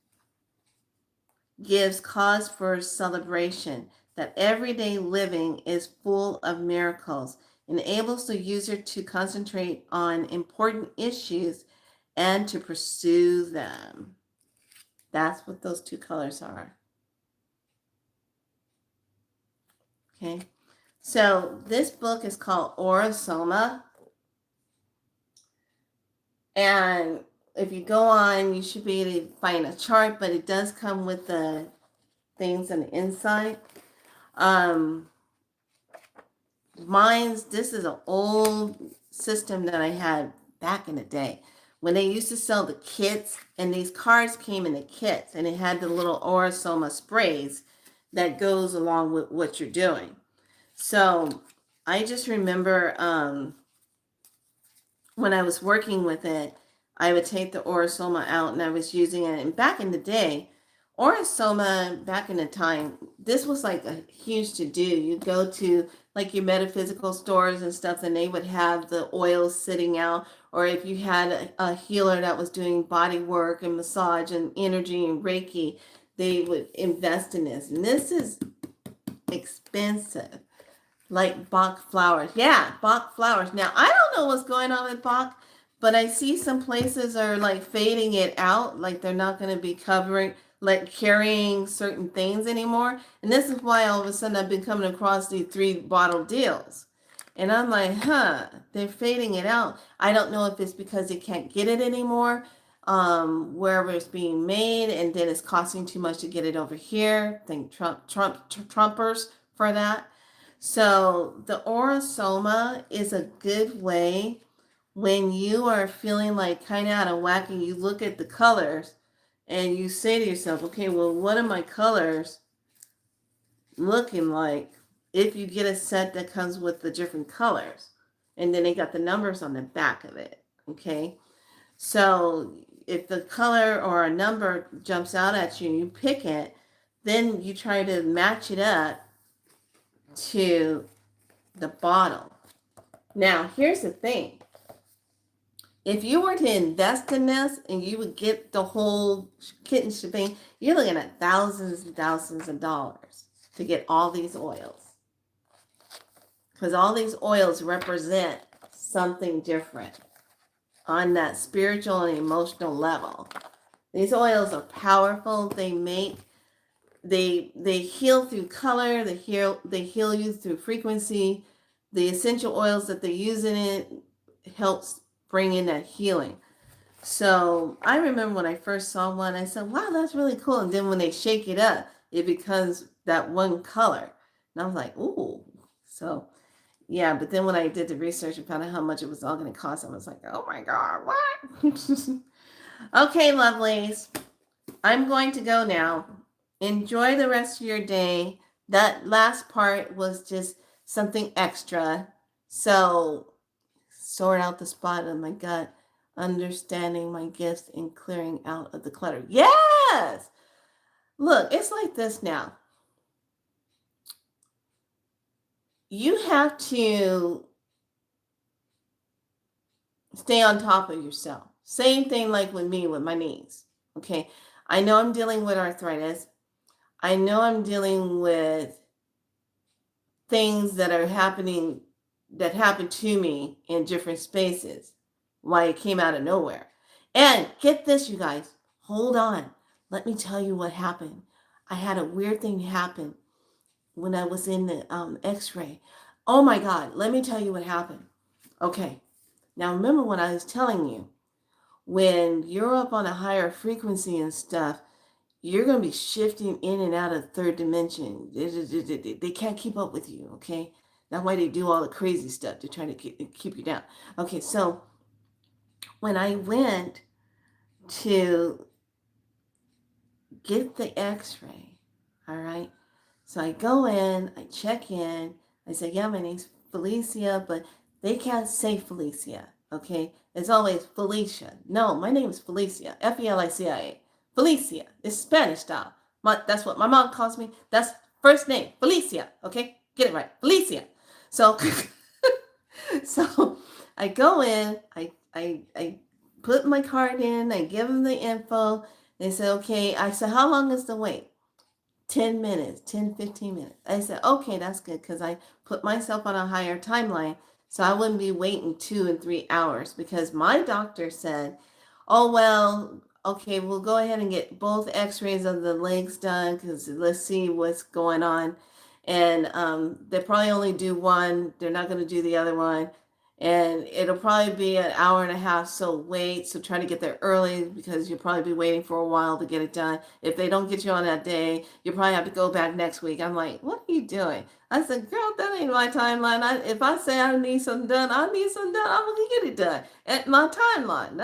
gives cause for celebration, that everyday living is full of miracles. enables the user to concentrate on important issues and to pursue them. That's what those two colors are. Okay, so this book is called Aura-Soma. And if you go on, you should be able to find a chart, but it does come with the things on the inside. This is an old system that I had back in the day when they used to sell the kits, and these cards came in the kits, and it had the little Aura-Soma sprays that goes along with what you're doing. So I just remember when I was working with it, I would take the Aura-Soma out and I was using it. And back in the day, Aura-Soma, back in the time, this was like a huge to do. You go to like your metaphysical stores and stuff, and they would have the oils sitting out. Or if you had a healer that was doing body work and massage and energy and Reiki, they would invest in this. And this is expensive. Like Bach flowers. Yeah, Bach flowers. Now, I don't know what's going on with Bach, but I see some places are like fading it out. Like they're not going to be carrying certain things anymore. And this is why all of a sudden I've been coming across these 3-bottle deals. And I'm like, they're fading it out. I don't know if it's because they can't get it anymore, wherever it's being made, and then it's costing too much to get it over here. Thank Trumpers for that. So the Aura-Soma is a good way when you are feeling like kind of out of whack, and you look at the colors and you say to yourself, okay, well, what are my colors looking like? If you get a set that comes with the different colors, and then they got the numbers on the back of it. Okay. So if the color or a number jumps out at you and you pick it, then you try to match it up to the bottle. Now, here's the thing. If you were to invest in this and you would get the whole kit and shebang, you're looking at thousands and thousands of dollars to get all these oils. Because all these oils represent something different on that spiritual and emotional level. These oils are powerful. They heal through color. They heal you through frequency. The essential oils that they use in it helps bring in that healing. So I remember when I first saw one, I said, wow, that's really cool. And then when they shake it up, it becomes that one color. And I was like, ooh. So yeah, but then when I did the research and found out how much it was all going to cost, I was like, oh my God, what? Okay, lovelies. I'm going to go now. Enjoy the rest of your day. That last part was just something extra. So sort out the spot of my gut, understanding my gifts, and clearing out of the clutter. Yes! Look, it's like this now. You have to stay on top of yourself. Same thing like with me with my knees. Okay. I know I'm dealing with arthritis. I know I'm dealing with things that are happening that happened to me in different spaces. Why it came out of nowhere. And get this, you guys. Hold on. Let me tell you what happened. I had a weird thing happen when I was in the x-ray. Oh my God. Let me tell you what happened. Okay. Now remember what I was telling you. When you're up on a higher frequency and stuff, you're going to be shifting in and out of third dimension. They can't keep up with you, okay? That's why they do all the crazy stuff to try to keep you down. Okay, so when I went to get the x-ray, all right? So I go in, I check in, I say, yeah, my name's Felicia, but they can't say Felicia, okay? It's always Felicia. No, my name is Felicia, Felicia. Felicia. It's Spanish style. That's what my mom calls me. That's first name, Felicia, okay? Get it right, Felicia. So, so I go in, I put my card in, I give them the info. They say, okay. I said, how long is the wait? 10 minutes, 10, 15 minutes. I said, okay, that's good, because I put myself on a higher timeline So I wouldn't be waiting 2 and 3 hours because my doctor said, oh, well, okay, we'll go ahead and get both x-rays of the legs done because let's see what's going on. And they probably only do one. They're not going to do the other one. And it'll probably be an hour and a half. So wait. So try to get there early because you'll probably be waiting for a while to get it done. If they don't get you on that day, you probably have to go back next week. I'm like, what are you doing? I said, girl, that ain't my timeline. If I say I need something done, I need something done. I'm gonna get it done at my timeline.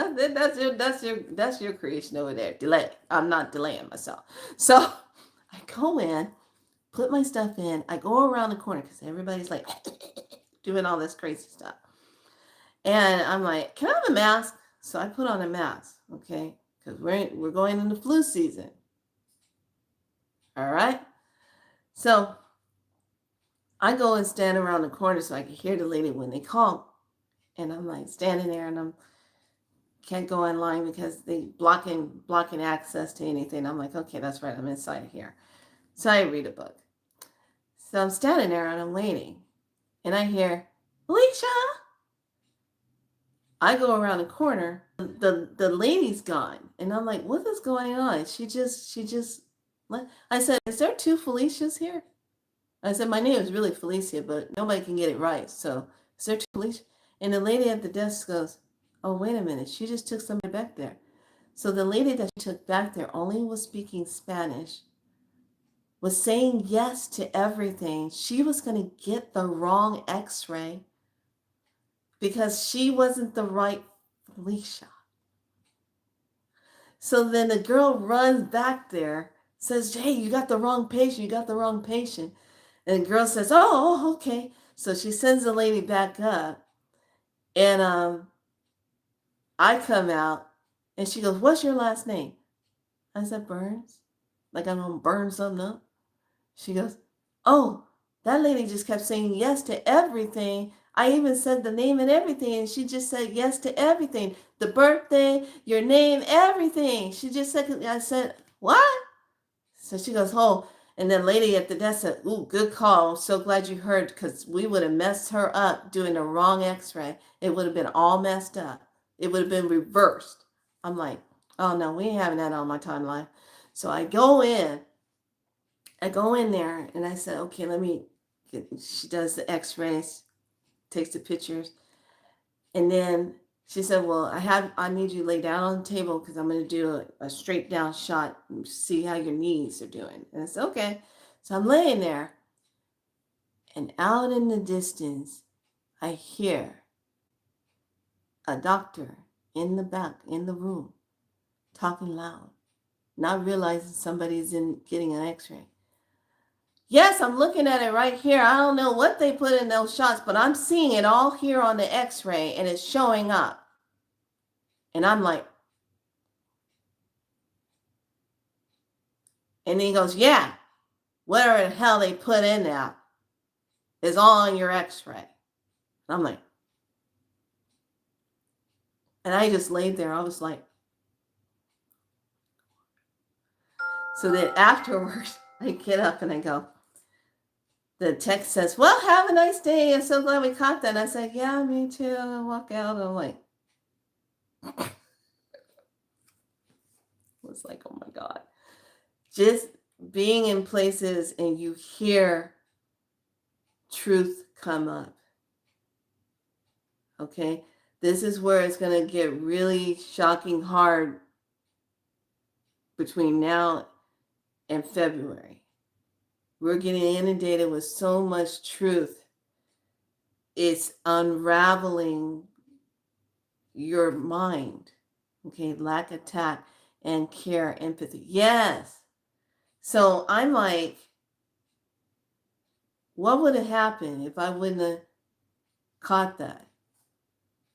That's your creation over there. Delay. I'm not delaying myself. So I go in, put my stuff in. I go around the corner because everybody's like doing all this crazy stuff. And I'm like, can I have a mask? So I put on a mask, okay? Because we're going into flu season. All right. So I go and stand around the corner so I can hear the lady when they call. And I'm like standing there and I can't go online because they blocking access to anything. I'm like, okay, that's right. I'm inside here. So I read a book. So I'm standing there and I'm waiting. And I hear, Alicia. I go around the corner. The lady's gone. And I'm like, what is going on? She just, I said, is there 2 Felicias here? I said, my name is really Felicia, but nobody can get it right. So, is there 2 Felicia? And the lady at the desk goes, oh, wait a minute. She just took somebody back there. So the lady that she took back there only was speaking Spanish, was saying yes to everything. She was going to get the wrong x-ray because she wasn't the right Felicia. So then the girl runs back there, says, hey, you got the wrong patient. And the girl says, oh, okay. So she sends the lady back up. And I come out and she goes, what's your last name? I said, Burns. Like I'm going to burn something up. She goes, oh, that lady just kept saying yes to everything. I even said the name and everything. And she just said yes to everything. The birthday, your name, everything. She just said, I said, what? So she goes, oh. And then lady at the desk said, ooh, good call. I'm so glad you heard because we would have messed her up doing the wrong x-ray. It would have been all messed up. It would have been reversed. I'm like, oh, no, we ain't having that on my timeline. So I go in there and I said, okay, she does the x-rays, takes the pictures. And then she said, well, I need you to lay down on the table because I'm going to do a straight down shot and see how your knees are doing. And I said, okay. So I'm laying there and out in the distance, I hear a doctor in the back, in the room, talking loud, not realizing somebody's getting an x-ray. Yes, I'm looking at it right here. I don't know what they put in those shots, but I'm seeing it all here on the x-ray and it's showing up. And I'm like, and he goes, yeah, whatever the hell they put in there is all on your x-ray. And I'm like, and I just laid there. I was like, so then afterwards, I get up and I go, the text says, well, have a nice day. I'm so glad we caught that. And I said, yeah, me too. I walk out and I'm like, was like, oh my God. Just being in places and you hear truth come up. Okay? This is where it's going to get really shocking hard between now and February. We're getting inundated with so much truth. It's unraveling your mind. Okay? Lack of tact and care, empathy. Yes. So I'm like, what would have happened if I wouldn't have caught that?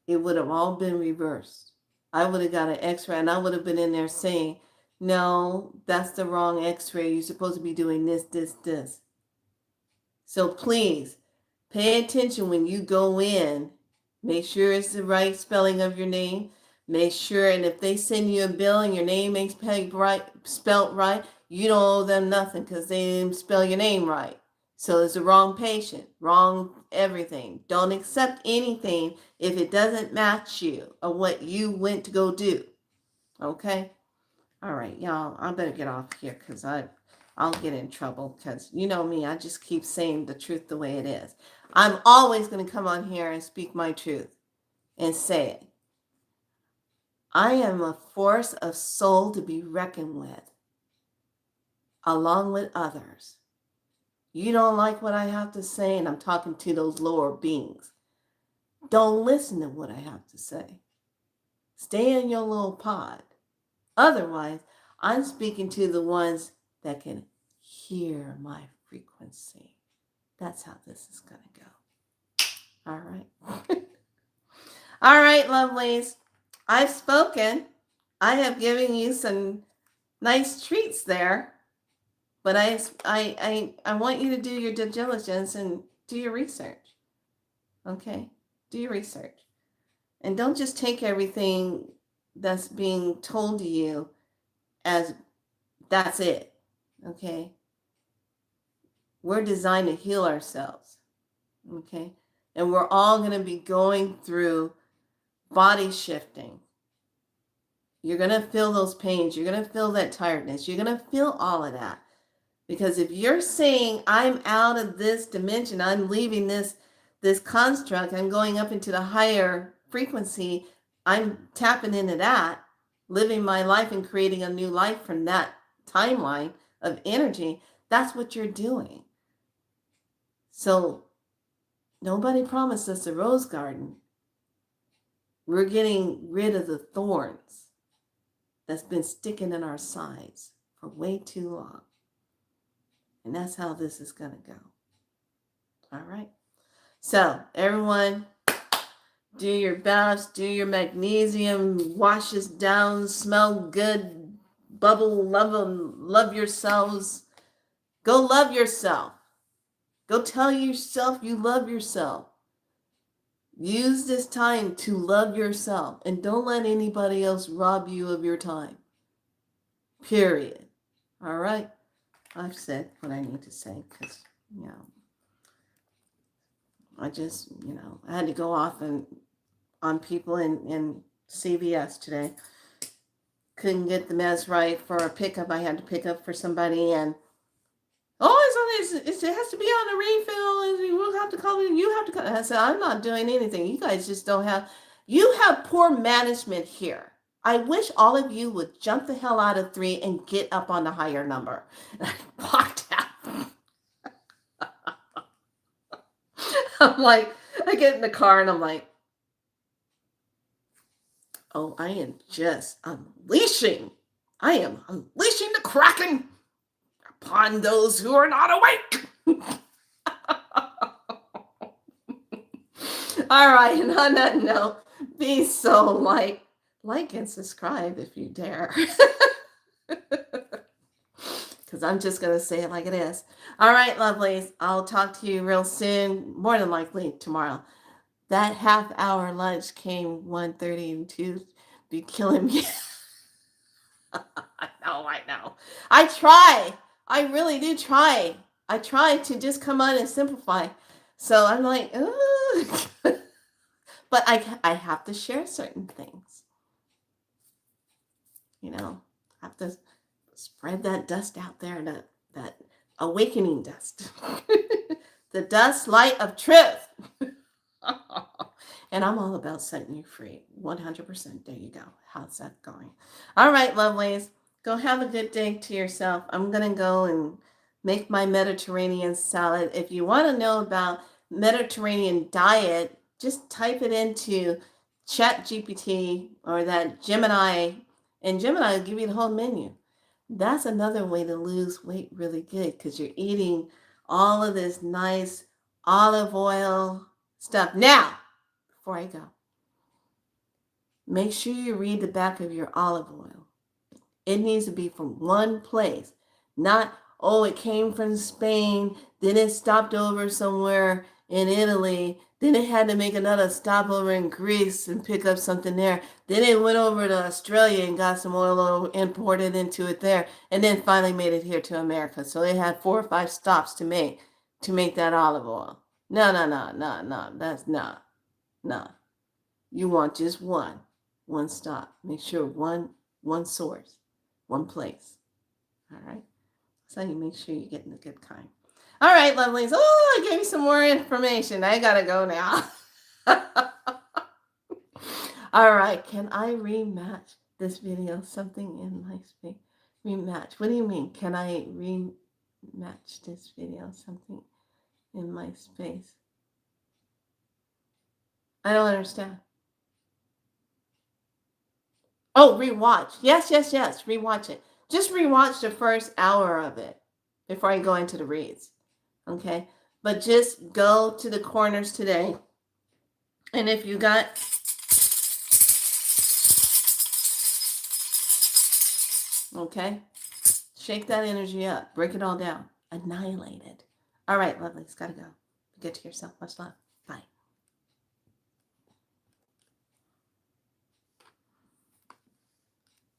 It would have all been reversed. I would have got an x-ray and I would have been in there saying, no, that's the wrong x-ray. You're supposed to be doing this, this, this. So please pay attention when you go in. Make sure it's the right spelling of your name. Make sure, and if they send you a bill and your name ain't spelled right, you don't owe them nothing because they didn't spell your name right. So it's the wrong patient, wrong everything. Don't accept anything if it doesn't match you or what you went to go do. Okay? All right, y'all, I better get off here because I'll get in trouble because you know me, I just keep saying the truth the way it is. I'm always going to come on here and speak my truth and say it. I am a force of soul to be reckoned with, along with others. You don't like what I have to say, and I'm talking to those lower beings. Don't listen to what I have to say. Stay in your little pod. Otherwise, I'm speaking to the ones that can hear my frequency. That's how this is going to go. All right. All right, lovelies. I've spoken. I have given you some nice treats there. But I want you to do your due diligence and do your research. Okay? Do your research. And don't just take everything that's being told to you as that's it. Okay? We're designed to heal ourselves. Okay? And we're all going to be going through body shifting. You're going to feel those pains. You're going to feel that tiredness. You're going to feel all of that. Because if you're saying, I'm out of this dimension, I'm leaving this construct, I'm going up into the higher frequency, I'm tapping into that, living my life and creating a new life from that timeline of energy, that's what you're doing. So nobody promised us a rose garden. We're getting rid of the thorns that's been sticking in our sides for way too long. And that's how this is going to go. All right. So, everyone, do your best. Do your magnesium. Wash us down. Smell good. Bubble. Love yourselves. Go love yourself. Go tell yourself you love yourself. Use this time to love yourself. And don't let anybody else rob you of your time. Period. All right. I've said what I need to say because, I just, I had to go off on people in CVS today. Couldn't get the meds right for a pickup. I had to pick up for somebody and, it has to be on the refill and we'll have to call it. You have to call. I said, I'm not doing anything. You guys just don't have, you have poor management here. I wish all of you would jump the hell out of 3 and get up on the higher number. And I walked out. I'm like, I get in the car and I'm like, oh, I am unleashing the Kraken upon those who are not awake. All right, and on that note, be so like and subscribe if you dare. Because I'm just going to say it like it is. All right, lovelies. I'll talk to you real soon, more than likely tomorrow. That half-hour lunch came 1:30 and 2 be killing me. I know. I try. I really do try. I try to just come on and simplify. So I'm like, but I have to share certain things. I have to spread that dust out there, that awakening dust. The dust light of truth. And I'm all about setting you free. 100%. There you go. How's that going? All right, lovelies. Go have a good day to yourself. I'm going to go and make my Mediterranean salad. If you want to know about Mediterranean diet, just type it into ChatGPT or that Gemini, and Gemini will give you the whole menu. That's another way to lose weight really good because you're eating all of this nice olive oil stuff. Now, before I go, make sure you read the back of your olive oil. It needs to be from one place, not, it came from Spain, then it stopped over somewhere in Italy, then it had to make another stopover in Greece and pick up something there. Then it went over to Australia and got some oil imported into it there, and then finally made it here to America. So it had 4 or 5 stops to make to make that olive oil. No, no, no, no, no. That's not. No. You want just one stop. Make sure one source, one place. All right. So you make sure you're getting the good kind. All right, lovelies. Oh, I gave you some more information. I gotta go now. All right. Can I rematch this video? Something in my space. Rematch. What do you mean? Can I rematch this video? Something in my space. I don't understand. Oh, rewatch. Yes, yes, yes. Rewatch it. Just rewatch the first hour of it before I go into the reads. Okay? But just go to the corners today. And if you got okay, shake that energy up. Break it all down. Annihilate it. All right, lovelies. Gotta go. Be good to yourself. Much love.